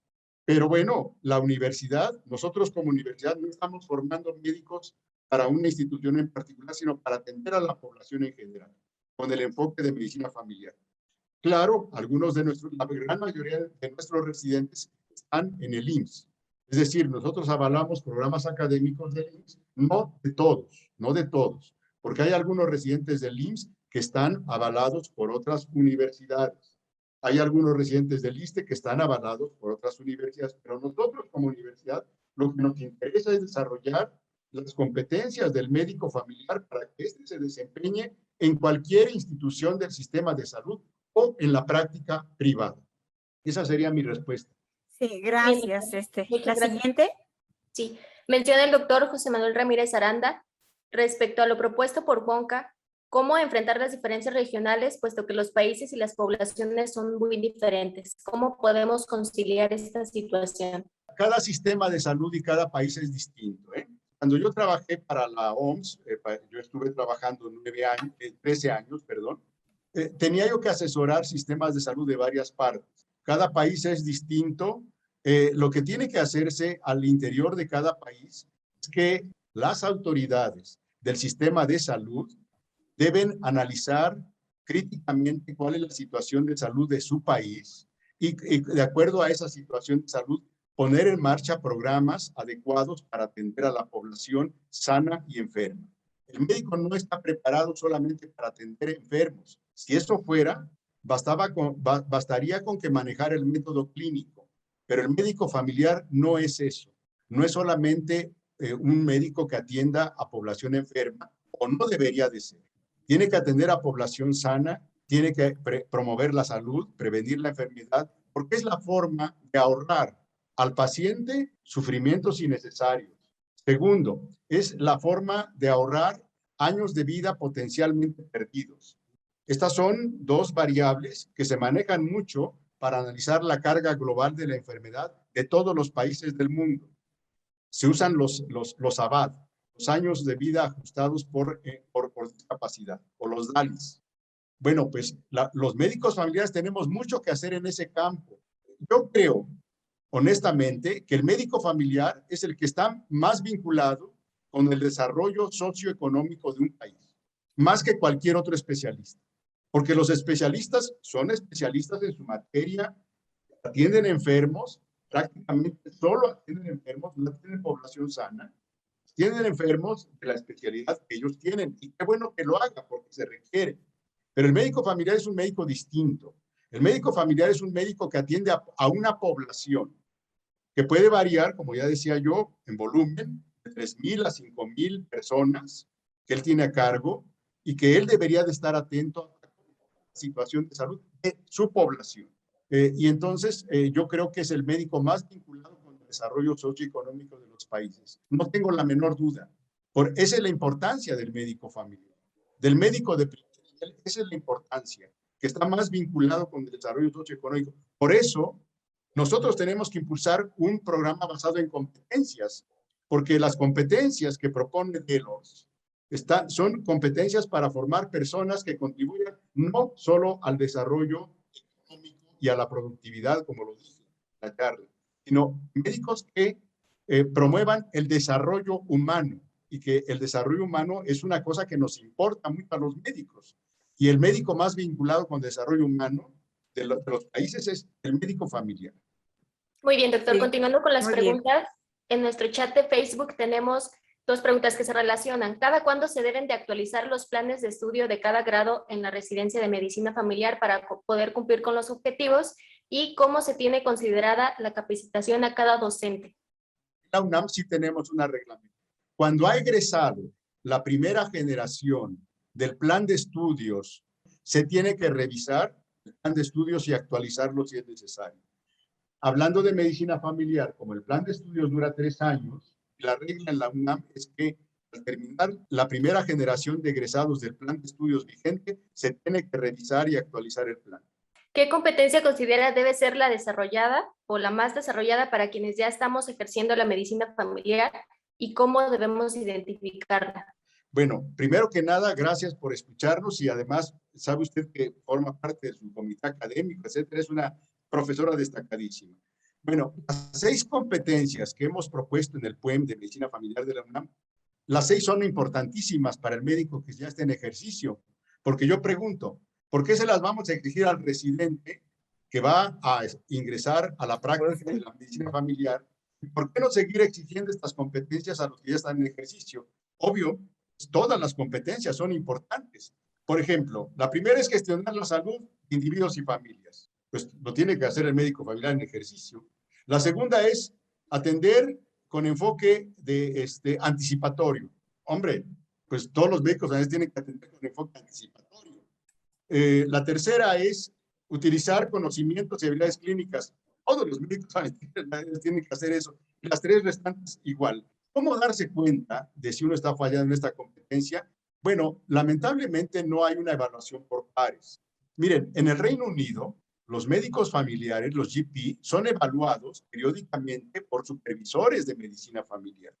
Pero bueno, la universidad, nosotros como universidad no estamos formando médicos para una institución en particular, sino para atender a la población en general, con el enfoque de medicina familiar. Claro, algunos de la gran mayoría de nuestros residentes están en el IMSS. Es decir, nosotros avalamos programas académicos del IMSS, no de todos, porque hay algunos residentes del IMSS que están avalados por otras universidades. Hay algunos residentes del ISSSTE que están avalados por otras universidades, pero nosotros como universidad lo que nos interesa es desarrollar las competencias del médico familiar para que éste se desempeñe en cualquier institución del sistema de salud o en la práctica privada. Esa sería mi respuesta. Sí, gracias. Muchas ¿La siguiente? Sí, menciona el doctor José Manuel Ramírez Aranda respecto a lo propuesto por Juanca, cómo enfrentar las diferencias regionales, puesto que los países y las poblaciones son muy diferentes. ¿Cómo podemos conciliar esta situación? Cada sistema de salud y cada país es distinto, ¿eh? Cuando yo trabajé para la OMS, yo estuve trabajando 13 años, tenía yo que asesorar sistemas de salud de varias partes. Cada país es distinto. Lo que tiene que hacerse al interior de cada país es que las autoridades del sistema de salud deben analizar críticamente cuál es la situación de salud de su país y de acuerdo a esa situación de salud, poner en marcha programas adecuados para atender a la población sana y enferma. El médico no está preparado solamente para atender enfermos. Si eso fuera, bastaría con que manejara el método clínico, pero el médico familiar no es eso. No es solamente un médico que atienda a población enferma, o no debería de ser. Tiene que atender a población sana, tiene que promover la salud, prevenir la enfermedad, porque es la forma de ahorrar al paciente sufrimientos innecesarios. Segundo, es la forma de ahorrar años de vida potencialmente perdidos. Estas son dos variables que se manejan mucho para analizar la carga global de la enfermedad de todos los países del mundo. Se usan los ABAD, los años de vida ajustados por discapacidad, o los DALIs. Bueno, pues los médicos familiares tenemos mucho que hacer en ese campo. Yo creo, honestamente, que el médico familiar es el que está más vinculado con el desarrollo socioeconómico de un país, más que cualquier otro especialista. Porque los especialistas son especialistas en su materia, atienden enfermos, prácticamente solo atienden enfermos, no tienen población sana, tienen enfermos de la especialidad que ellos tienen. Y qué bueno que lo haga porque se requiere. Pero el médico familiar es un médico distinto. El médico familiar es un médico que atiende a una población que puede variar, como ya decía yo, en volumen, de 3,000 a 5,000 personas que él tiene a cargo y que él debería de estar atento a la situación de salud de su población. Y entonces yo creo que es el médico más vinculado con el desarrollo socioeconómico de los países. No tengo la menor duda. Esa es la importancia del médico familiar. Del médico de primer nivel, esa es la importancia, que está más vinculado con el desarrollo socioeconómico. Por eso, nosotros tenemos que impulsar un programa basado en competencias, porque las competencias que propone Delos son competencias para formar personas que contribuyan no solo al desarrollo económico y a la productividad, como lo dice la charla, sino médicos que promuevan el desarrollo humano, y que el desarrollo humano es una cosa que nos importa mucho a los médicos. Y el médico más vinculado con el desarrollo humano de los países es el médico familiar. Muy bien, doctor. Sí, continuando con las muy preguntas, en nuestro chat de Facebook tenemos dos preguntas que se relacionan. ¿Cada cuándo se deben de actualizar los planes de estudio de cada grado en la residencia de medicina familiar para poder cumplir con los objetivos? ¿Y cómo se tiene considerada la capacitación a cada docente? En la UNAM sí tenemos una reglamento. Cuando ha egresado la primera generación del plan de estudios, se tiene que revisar el plan de estudios y actualizarlo si es necesario. Hablando de medicina familiar, como el plan de estudios dura 3 años, la regla en la UNAM es que al terminar la primera generación de egresados del plan de estudios vigente, se tiene que revisar y actualizar el plan. ¿Qué competencia considera debe ser la desarrollada o la más desarrollada para quienes ya estamos ejerciendo la medicina familiar y cómo debemos identificarla? Bueno, primero que nada, gracias por escucharnos y además sabe usted que forma parte de su comité académico, etcétera, es una profesora destacadísima. Bueno, las 6 competencias que hemos propuesto en el PUEM de Medicina Familiar de la UNAM, las 6 son importantísimas para el médico que ya está en ejercicio, porque yo pregunto, ¿por qué se las vamos a exigir al residente que va a ingresar a la práctica de la medicina familiar? ¿Por qué no seguir exigiendo estas competencias a los que ya están en ejercicio? Obvio, todas las competencias son importantes. Por ejemplo, la primera es gestionar la salud de individuos y familias. Pues lo tiene que hacer el médico familiar en ejercicio. La segunda es atender con enfoque de anticipatorio. Hombre, pues todos los médicos familiares tienen que atender con enfoque anticipatorio. La tercera es utilizar conocimientos y habilidades clínicas. Todos los médicos familiares tienen que hacer eso. Y las 3 restantes igual. ¿Cómo darse cuenta de si uno está fallando en esta competencia? Bueno, lamentablemente no hay una evaluación por pares. Miren, en el Reino Unido, los médicos familiares, los GP, son evaluados periódicamente por supervisores de medicina familiar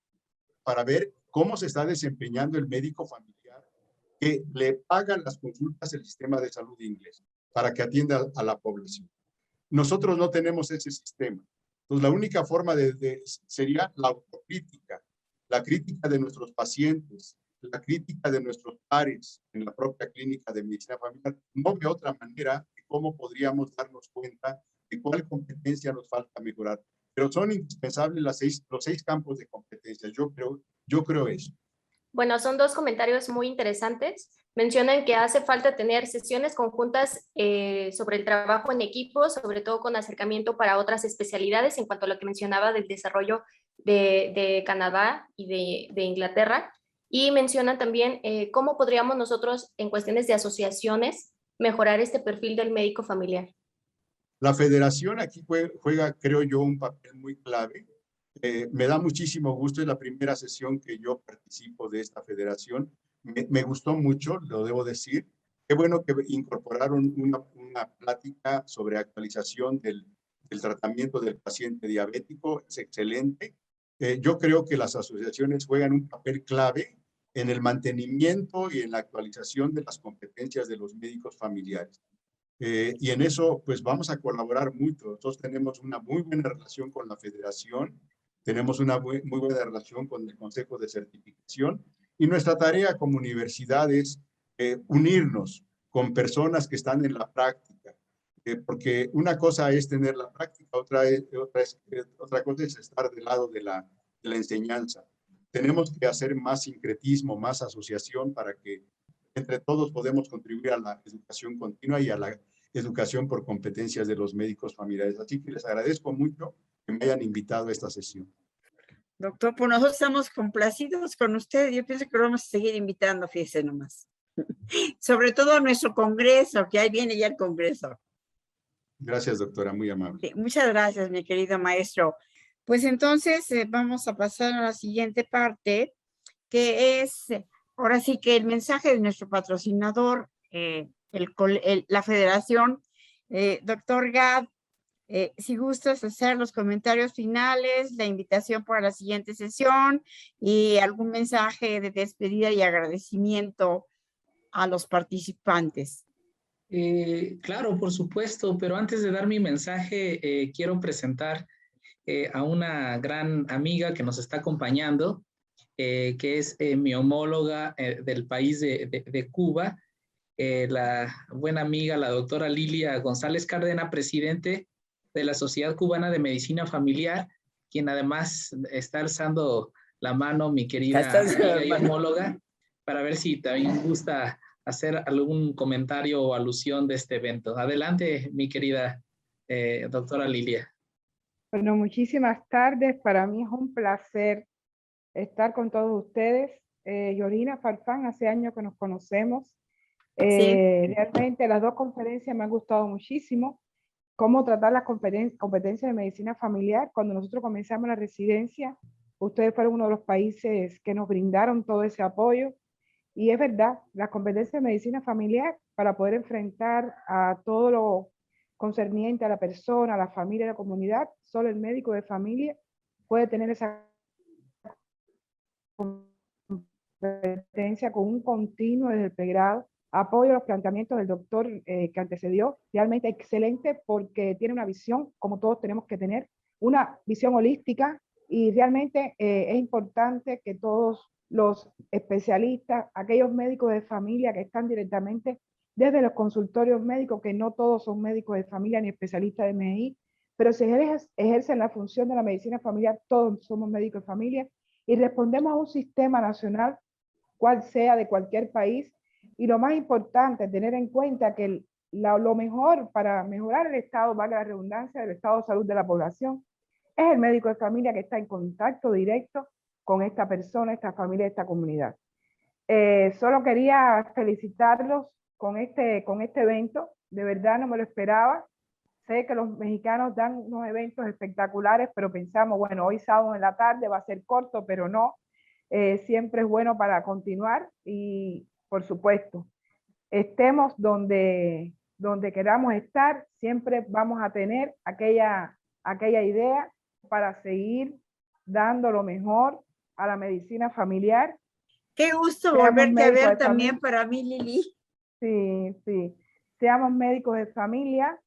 para ver cómo se está desempeñando el médico familiar que le pagan las consultas el sistema de salud inglés para que atienda a la población. Nosotros no tenemos ese sistema. Entonces, la única forma sería la autocrítica, la crítica de nuestros pacientes, la crítica de nuestros pares en la propia clínica de medicina familiar. No veo otra manera de cómo podríamos darnos cuenta de cuál competencia nos falta mejorar. Pero son indispensables los 6 campos de competencia. Yo creo eso. Bueno, son 2 comentarios muy interesantes. Mencionan que hace falta tener sesiones conjuntas sobre el trabajo en equipo, sobre todo con acercamiento para otras especialidades, en cuanto a lo que mencionaba del desarrollo de Canadá y de Inglaterra. Y mencionan también cómo podríamos nosotros, en cuestiones de asociaciones, mejorar este perfil del médico familiar. La federación aquí juega, creo yo, un papel muy clave. Me da muchísimo gusto, es la primera sesión que yo participo de esta federación. Me gustó mucho, lo debo decir. Qué bueno que incorporaron una plática sobre actualización del tratamiento del paciente diabético. Es excelente. Yo creo que las asociaciones juegan un papel clave en el mantenimiento y en la actualización de las competencias de los médicos familiares. Y en eso, pues vamos a colaborar mucho. Nosotros tenemos una muy buena relación con la federación, tenemos una muy buena relación con el Consejo de Certificación y nuestra tarea como universidad es unirnos con personas que están en la práctica, porque una cosa es tener la práctica, otra cosa es estar del lado de la enseñanza. Tenemos que hacer más sincretismo, más asociación para que entre todos podemos contribuir a la educación continua y a la educación por competencias de los médicos familiares. Así que les agradezco mucho que me hayan invitado a esta sesión. Doctor, pues nosotros estamos complacidos con usted. Yo pienso que lo vamos a seguir invitando, fíjese nomás. Sobre todo a nuestro congreso, que ahí viene ya el congreso. Gracias, doctora, muy amable. Sí, muchas gracias, mi querido maestro. Pues entonces vamos a pasar a la siguiente parte, que es, ahora sí que el mensaje de nuestro patrocinador, la federación. Doctor Gad, si gustas hacer los comentarios finales, la invitación para la siguiente sesión y algún mensaje de despedida y agradecimiento a los participantes. Claro, por supuesto, pero antes de dar mi mensaje, quiero presentar a una gran amiga que nos está acompañando, que es mi homóloga del país de Cuba, la buena amiga, la doctora Lilia González Cárdenas, presidente de la Sociedad Cubana de Medicina Familiar, quien además está alzando la mano mi querida amiga y homóloga, para ver si también gusta hacer algún comentario o alusión de este evento. Adelante, mi querida doctora Lilia. Bueno, muchísimas tardes. Para mí es un placer estar con todos ustedes. Yorina Farfán, hace años que nos conocemos. Realmente las dos conferencias me han gustado muchísimo. Cómo tratar las competencias de medicina familiar. Cuando nosotros comenzamos la residencia, ustedes fueron uno de los países que nos brindaron todo ese apoyo. Y es verdad, las competencias de medicina familiar para poder enfrentar a todo lo concerniente a la persona, a la familia, a la comunidad, solo el médico de familia puede tener esa competencia con un continuo desde el pregrado. Apoyo los planteamientos del doctor que antecedió, realmente excelente porque tiene una visión, como todos tenemos que tener, una visión holística y realmente es importante que todos los especialistas, aquellos médicos de familia que están directamente desde los consultorios médicos, que no todos son médicos de familia ni especialistas de MI, pero si ejercen la función de la medicina familiar, todos somos médicos de familia y respondemos a un sistema nacional, cual sea de cualquier país, y lo más importante, tener en cuenta que lo mejor para mejorar el estado, valga la redundancia, del estado de salud de la población, es el médico de familia que está en contacto directo con esta persona, esta familia, esta comunidad. Solo quería felicitarlos con este evento, de verdad no me lo esperaba. Sé que los mexicanos dan unos eventos espectaculares, pero pensamos, bueno, hoy sábado en la tarde va a ser corto, pero no. Siempre es bueno para continuar y, por supuesto, estemos donde queramos estar, siempre vamos a tener aquella idea para seguir dando lo mejor a la medicina familiar. Qué gusto volverte a ver también para mí, Lili. Sí, sí. Seamos médicos de familia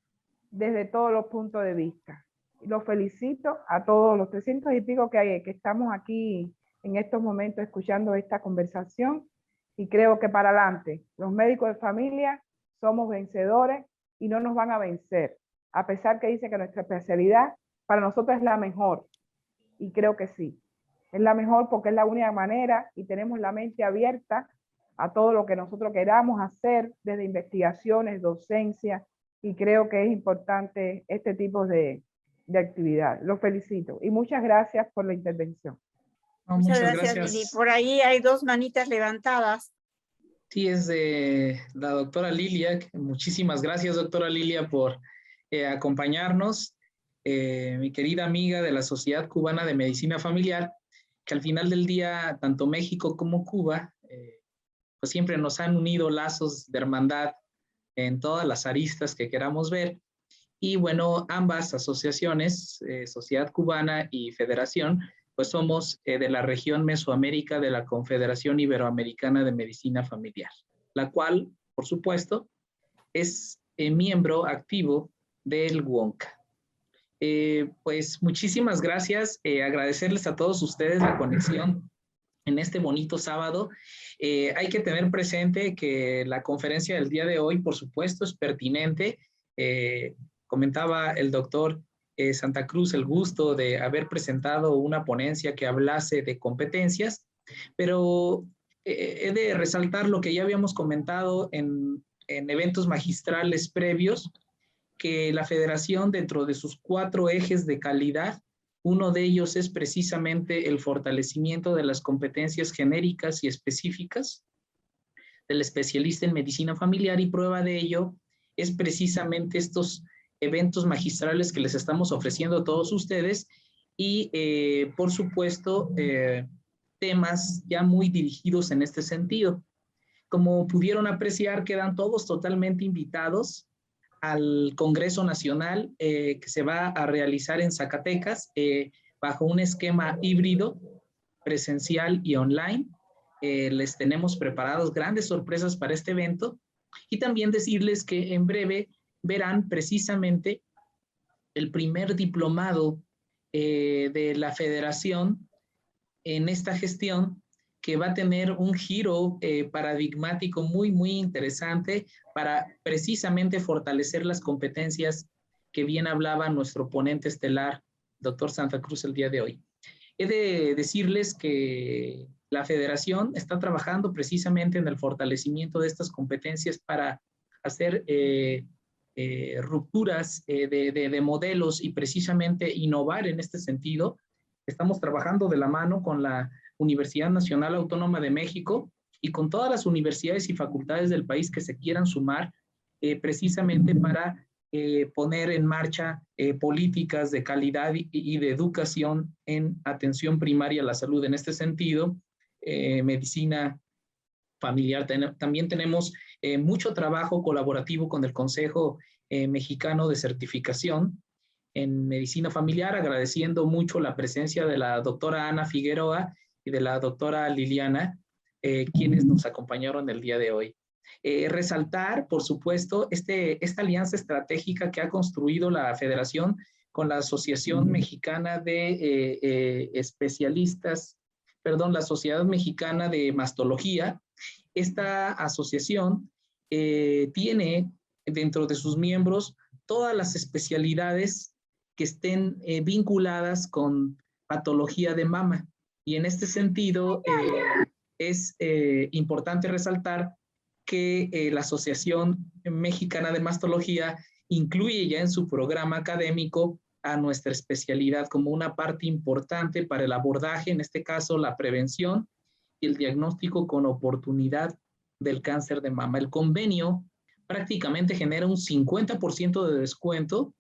desde todos los puntos de vista. Los felicito a todos los 300 y pico que estamos aquí en estos momentos escuchando esta conversación y creo que para adelante, los médicos de familia somos vencedores y no nos van a vencer, a pesar que dice que nuestra especialidad para nosotros es la mejor y creo que sí, es la mejor porque es la única manera y tenemos la mente abierta a todo lo que nosotros queramos hacer desde investigaciones, docencia y creo que es importante este tipo de actividad. Los felicito y muchas gracias por la intervención. Muchas gracias, Lili. Por ahí hay dos manitas levantadas. Sí, es de la doctora Lilia. Muchísimas gracias, doctora Lilia, por acompañarnos. Mi querida amiga de la Sociedad Cubana de Medicina Familiar, que al final del día, tanto México como Cuba, pues siempre nos han unido lazos de hermandad en todas las aristas que queramos ver. Y bueno, ambas asociaciones, Sociedad Cubana y Federación, pues somos de la región Mesoamérica de la Confederación Iberoamericana de Medicina Familiar, la cual, por supuesto, es miembro activo del WONCA. Pues muchísimas gracias, agradecerles a todos ustedes la conexión en este bonito sábado. Hay que tener presente que la conferencia del día de hoy, por supuesto, es pertinente. Comentaba el doctor Santa Cruz el gusto de haber presentado una ponencia que hablase de competencias, pero he de resaltar lo que ya habíamos comentado en eventos magistrales previos, que la federación dentro de sus 4 ejes de calidad, uno de ellos es precisamente el fortalecimiento de las competencias genéricas y específicas del especialista en medicina familiar y prueba de ello es precisamente estos eventos magistrales que les estamos ofreciendo a todos ustedes y por supuesto temas ya muy dirigidos en este sentido. Como pudieron apreciar, quedan todos totalmente invitados al Congreso Nacional que se va a realizar en Zacatecas bajo un esquema híbrido, presencial y online. Les tenemos preparados grandes sorpresas para este evento y también decirles que en breve verán precisamente el primer diplomado de la federación en esta gestión que va a tener un giro paradigmático muy, muy interesante para precisamente fortalecer las competencias que bien hablaba nuestro ponente estelar, doctor Santa Cruz, el día de hoy. He de decirles que la federación está trabajando precisamente en el fortalecimiento de estas competencias para hacer rupturas de modelos y precisamente innovar en este sentido. Estamos trabajando de la mano con la Universidad Nacional Autónoma de México y con todas las universidades y facultades del país que se quieran sumar precisamente para poner en marcha políticas de calidad y de educación en atención primaria a la salud. En este sentido, medicina familiar. También tenemos mucho trabajo colaborativo con el Consejo Mexicano de Certificación en Medicina Familiar, agradeciendo mucho la presencia de la doctora Ana Figueroa y de la doctora Liliana, quienes nos acompañaron el día de hoy. Resaltar, por supuesto, esta alianza estratégica que ha construido la Federación con la Asociación Mexicana de Especialistas, perdón, la Sociedad Mexicana de Mastología. Esta asociación tiene dentro de sus miembros todas las especialidades que estén vinculadas con patología de mama. Y en este sentido es importante resaltar que la Asociación Mexicana de Mastología incluye ya en su programa académico a nuestra especialidad como una parte importante para el abordaje, en este caso la prevención y el diagnóstico con oportunidad del cáncer de mama. El convenio prácticamente genera un 50% de descuento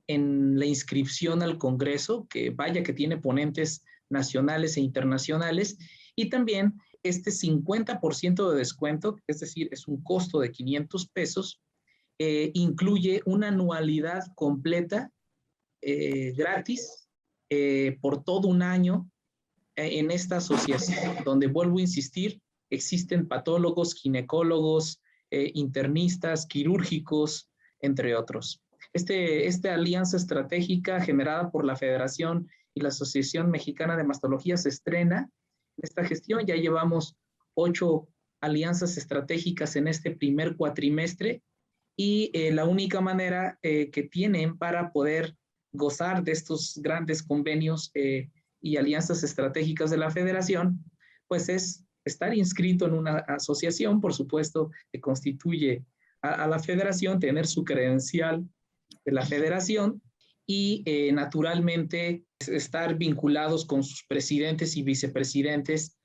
en la inscripción al Congreso, que vaya que tiene ponentes nacionales e internacionales, y también este 50% de descuento, es decir, es un costo de 500 pesos, incluye una anualidad completa gratis por todo un año en esta asociación, donde vuelvo a insistir, existen patólogos, ginecólogos, internistas, quirúrgicos, entre otros. Esta alianza estratégica generada por la Federación y la Asociación Mexicana de Mastología se estrena en esta gestión. Ya llevamos 8 alianzas estratégicas en este primer cuatrimestre y la única manera que tienen para poder gozar de estos grandes convenios y alianzas estratégicas de la Federación, pues es estar inscrito en una asociación, por supuesto, que constituye a la Federación, tener su credencial de la Federación y naturalmente estar vinculados con sus presidentes y vicepresidentes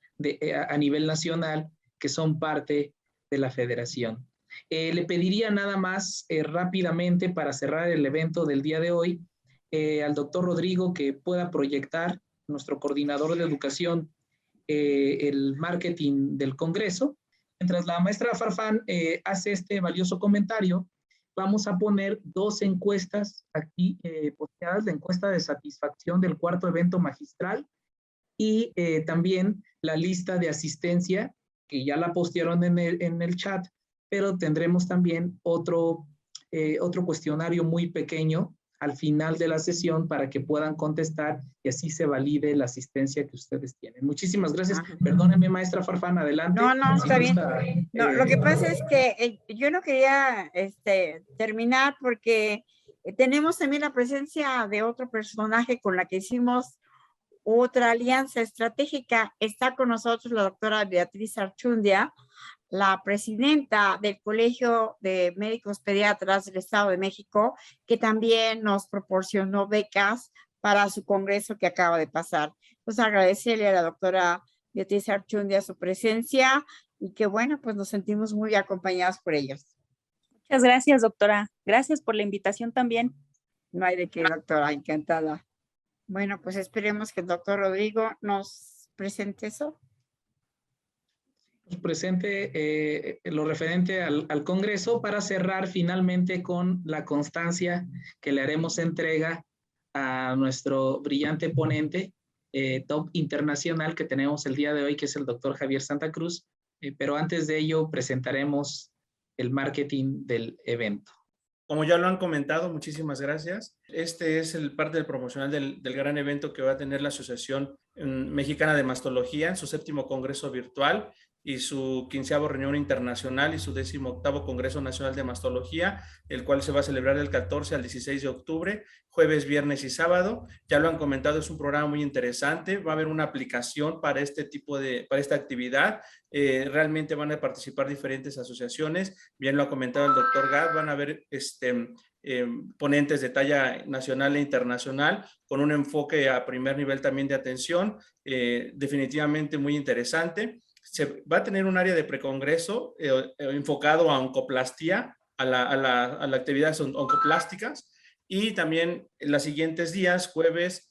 a nivel nacional que son parte de la Federación. Le pediría nada más rápidamente para cerrar el evento del día de hoy al doctor Rodrigo que pueda proyectar, nuestro coordinador de educación, el marketing del Congreso. Mientras la maestra Farfán hace este valioso comentario, vamos a poner 2 encuestas aquí posteadas, la encuesta de satisfacción del cuarto evento magistral y también la lista de asistencia, que ya la postearon en el chat, pero tendremos también otro cuestionario muy pequeño al final de la sesión para que puedan contestar y así se valide la asistencia que ustedes tienen. Muchísimas gracias. Perdóneme, maestra Farfán, adelante. No, está bien. No, lo que pasa es que yo no quería terminar porque tenemos también la presencia de otro personaje con la que hicimos otra alianza estratégica. Está con nosotros la doctora Beatriz Archundia, la presidenta del Colegio de Médicos Pediatras del Estado de México, que también nos proporcionó becas para su congreso que acaba de pasar. Pues agradecerle a la doctora Beatriz Archundia su presencia y que bueno, pues nos sentimos muy acompañados por ellos. Muchas gracias, doctora. Gracias por la invitación también. No hay de qué, doctora, encantada. Bueno, pues esperemos que el doctor Rodrigo nos presente eso. Presente lo referente al Congreso para cerrar finalmente con la constancia que le haremos entrega a nuestro brillante ponente top internacional que tenemos el día de hoy, que es el doctor Javier Santa Cruz, pero antes de ello presentaremos el marketing del evento. Como ya lo han comentado, muchísimas gracias. Este es el parte del promocional del gran evento que va a tener la Asociación Mexicana de Mastología en su 7º Congreso Virtual. y su 15ª reunión internacional y su 18º Congreso Nacional de Mastología, el cual se va a celebrar del 14 al 16 de octubre, jueves, viernes y sábado. Ya lo han comentado, es un programa muy interesante. Va a haber una aplicación para para esta actividad. Realmente van a participar diferentes asociaciones. Bien lo ha comentado el doctor Gad, van a haber ponentes de talla nacional e internacional con un enfoque a primer nivel también de atención, definitivamente muy interesante. Se va a tener un área de precongreso enfocado a oncoplastía, a las actividades oncoplásticas, y también en los siguientes días, jueves,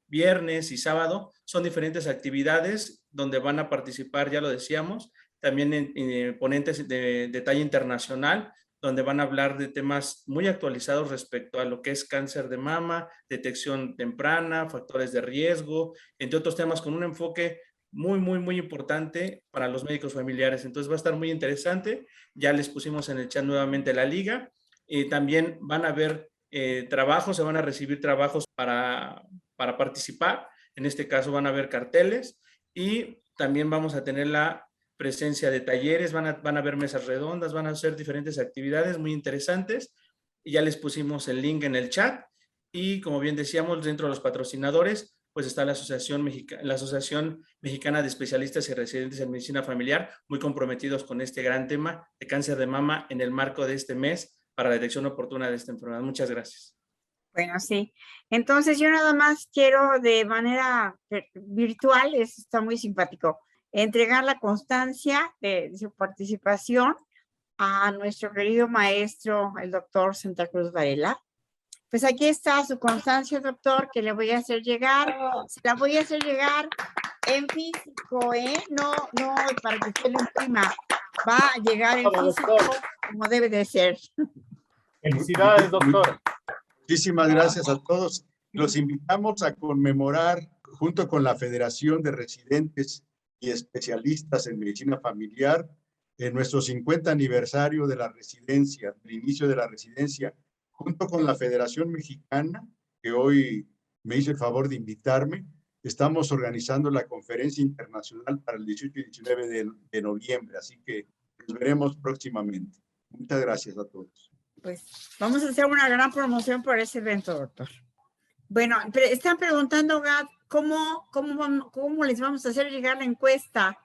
viernes y sábado, son diferentes actividades donde van a participar, ya lo decíamos, también en ponentes de talla internacional, donde van a hablar de temas muy actualizados respecto a lo que es cáncer de mama, detección temprana, factores de riesgo, entre otros temas, con un enfoque muy importante para los médicos familiares. Entonces va a estar muy interesante. Ya les pusimos en el chat nuevamente la liga. También van a haber trabajos, se van a recibir trabajos para participar. En este caso van a haber carteles, y también vamos a tener la presencia de talleres, van a haber mesas redondas, van a hacer diferentes actividades muy interesantes. Y ya les pusimos el link en el chat. Y como bien decíamos, dentro de los patrocinadores, pues está la Asociación Mexicana de Especialistas y Residentes en Medicina Familiar, muy comprometidos con este gran tema de cáncer de mama en el marco de este mes para la detección oportuna de esta enfermedad. Muchas gracias. Bueno, sí. Entonces yo nada más quiero de manera virtual, eso está muy simpático, entregar la constancia de su participación a nuestro querido maestro, el doctor Santa Cruz Varela. Pues aquí está su constancia, doctor, que le voy a hacer llegar. Se la voy a hacer llegar en físico, ¿eh? No, para que usted lo imprima. Va a llegar en físico como debe de ser. Felicidades, doctor. Muchísimas gracias a todos. Los invitamos a conmemorar, junto con la Federación de Residentes y Especialistas en Medicina Familiar, en nuestro 50 aniversario de la residencia, el inicio de la residencia, junto con la Federación Mexicana, que hoy me hizo el favor de invitarme. Estamos organizando la conferencia internacional para el 18 y 19 de noviembre, así que nos veremos próximamente. Muchas gracias a todos. Pues vamos a hacer una gran promoción por ese evento, doctor. Bueno, están preguntando, Gad, ¿cómo les vamos a hacer llegar la encuesta?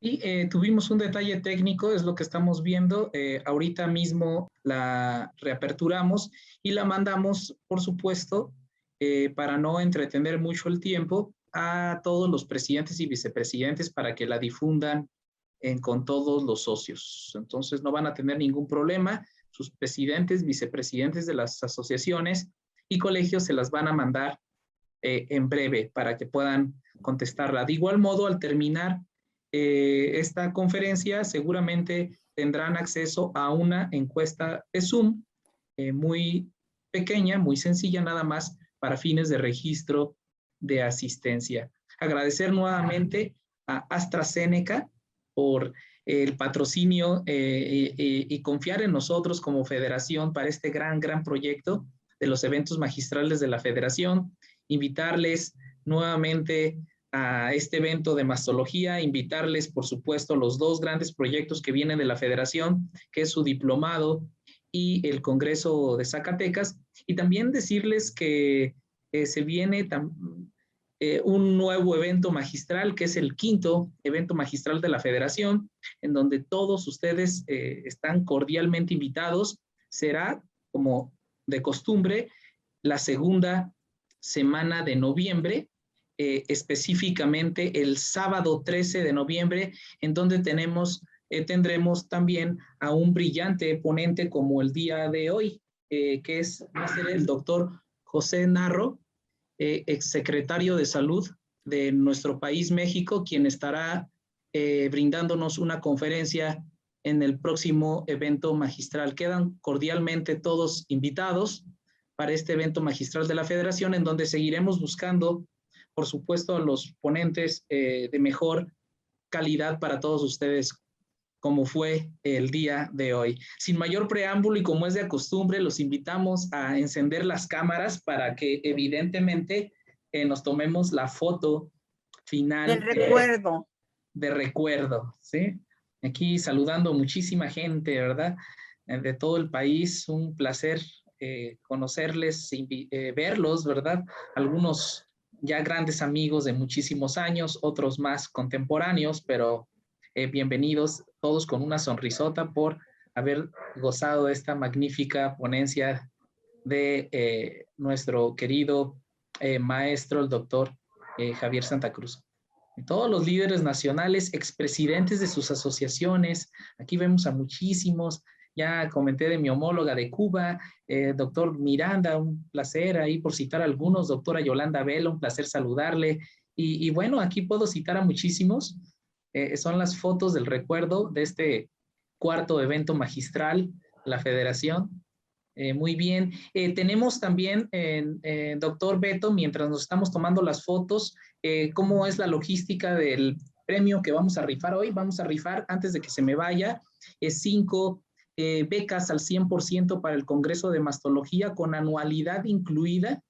Y tuvimos un detalle técnico, es lo que estamos viendo. Ahorita mismo la reaperturamos y la mandamos, por supuesto, para no entretener mucho el tiempo, a todos los presidentes y vicepresidentes para que la difundan con todos los socios. Entonces no van a tener ningún problema. Sus presidentes, vicepresidentes de las asociaciones y colegios se las van a mandar en breve para que puedan contestarla. De igual modo, al terminar esta conferencia, seguramente tendrán acceso a una encuesta de Zoom muy pequeña, muy sencilla, nada más para fines de registro de asistencia. Agradecer nuevamente a AstraZeneca por el patrocinio y confiar en nosotros como federación para este gran proyecto de los eventos magistrales de la federación. Invitarles nuevamente a este evento de mastología, invitarles, por supuesto, los dos grandes proyectos que vienen de la federación, que es su diplomado y el Congreso de Zacatecas, y también decirles que se viene un nuevo evento magistral, que es el 5º evento magistral de la federación, en donde todos ustedes están cordialmente invitados. Será, como de costumbre, la segunda semana de noviembre, específicamente el sábado 13 de noviembre, en donde tendremos también a un brillante ponente como el día de hoy, que va a ser el doctor José Narro, exsecretario de Salud de nuestro país, México, quien estará brindándonos una conferencia en el próximo evento magistral. Quedan cordialmente todos invitados para este evento magistral de la Federación, en donde seguiremos buscando, por supuesto, a los ponentes de mejor calidad para todos ustedes, como fue el día de hoy. Sin mayor preámbulo y como es de costumbre, los invitamos a encender las cámaras para que evidentemente nos tomemos la foto final. Del recuerdo. de recuerdo, ¿sí? Aquí saludando muchísima gente, ¿verdad? De todo el país, un placer conocerles, verlos, ¿verdad? Algunos ya grandes amigos de muchísimos años, otros más contemporáneos, pero bienvenidos todos con una sonrisota por haber gozado de esta magnífica ponencia de nuestro querido maestro, el doctor Javier Santa Cruz. Y todos los líderes nacionales, expresidentes de sus asociaciones, aquí vemos a muchísimos, ya comenté de mi homóloga de Cuba, doctor Miranda, un placer ahí por citar algunos, doctora Yolanda Vela, un placer saludarle, y bueno, aquí puedo citar a muchísimos, son las fotos del recuerdo de este cuarto evento magistral, la Federación. Muy bien. Tenemos también, doctor Beto, mientras nos estamos tomando las fotos, cómo es la logística del premio que vamos a rifar hoy. Vamos a rifar, antes de que se me vaya, 5 becas al 100% para el Congreso de Mastología con anualidad incluida.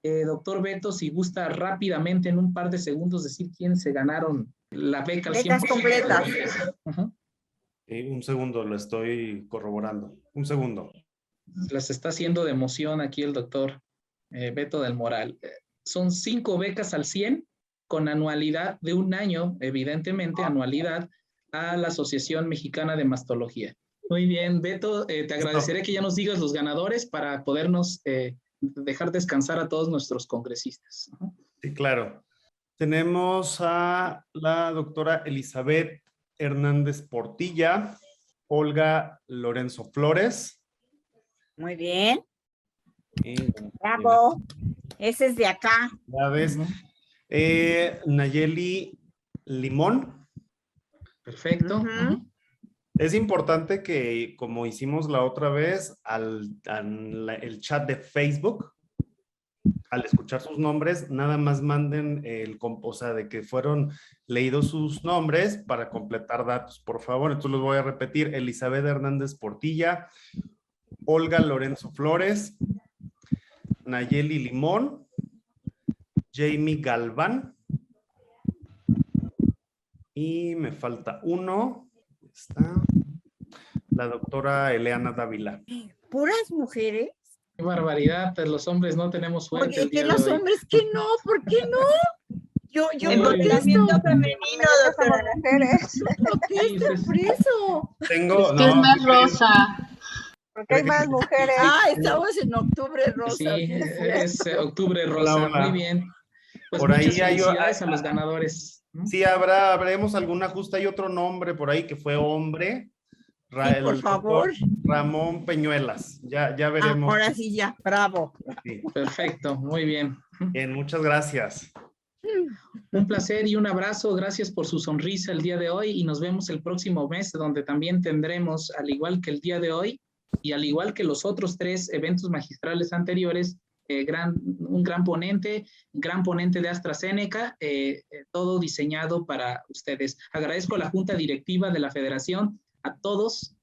Doctor Beto, si gusta rápidamente en un par de segundos decir quiénes se ganaron la beca al 100%. Becas completas. Un segundo, lo estoy corroborando. Un segundo. Las está haciendo de emoción aquí el doctor Beto del Moral. Son 5 becas al 100 con anualidad de 1 año, evidentemente anualidad a la Asociación Mexicana de Mastología. Muy bien, Beto, te agradeceré que ya nos digas los ganadores para podernos dejar descansar a todos nuestros congresistas. Sí, claro. Tenemos a la doctora Elizabeth Hernández Portilla, Olga Lorenzo Flores. Muy bien. Y, Bravo. Ese es de acá. Ya ves. Nayeli Limón. Perfecto. Es importante que, como hicimos la otra vez, el chat de Facebook, al escuchar sus nombres, nada más manden o sea, de que fueron leídos sus nombres para completar datos, por favor. Entonces los voy a repetir. Elizabeth Hernández Portilla, Olga Lorenzo Flores, Nayeli Limón, Jamie Galván, y me falta uno. Está la doctora Eleana Dávila. ¿Puras mujeres? Qué barbaridad, pues los hombres no tenemos suerte. Porque los hombres que no, ¿por qué no? Yo Empoderamiento femenino, doctora. Mujeres. ¿Qué es por eso? Tengo, Es más rosa. Porque hay más mujeres. Estamos en octubre rosa. Sí, es octubre rosa. Hola, hola. Muy bien. Pues por muchas ahí felicidades a los ganadores. Sí, habremos algún ajuste. Hay otro nombre por ahí que fue hombre. Sí, por favor. Ramón Peñuelas. Ya veremos. Ahora sí, ya. Bravo. Sí. Perfecto, muy bien. Bien, muchas gracias. Un placer y un abrazo. Gracias por su sonrisa el día de hoy y nos vemos el próximo mes, donde también tendremos, al igual que el día de hoy y al igual que los otros 3 eventos magistrales anteriores, un gran ponente de AstraZeneca, todo diseñado para ustedes. Agradezco a la Junta Directiva de la Federación, a todas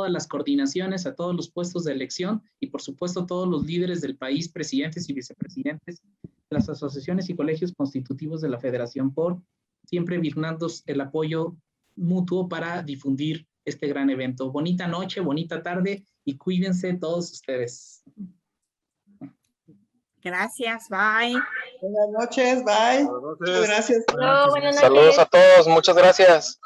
las coordinaciones, a todos los puestos de elección y por supuesto a todos los líderes del país, presidentes y vicepresidentes de las asociaciones y colegios constitutivos de la Federación por siempre brindarnos el apoyo mutuo para difundir este gran evento. Bonita noche, bonita tarde y cuídense todos ustedes. Gracias, bye. Buenas noches, bye. Muchas gracias. Buenas noches. Saludos a todos, muchas gracias.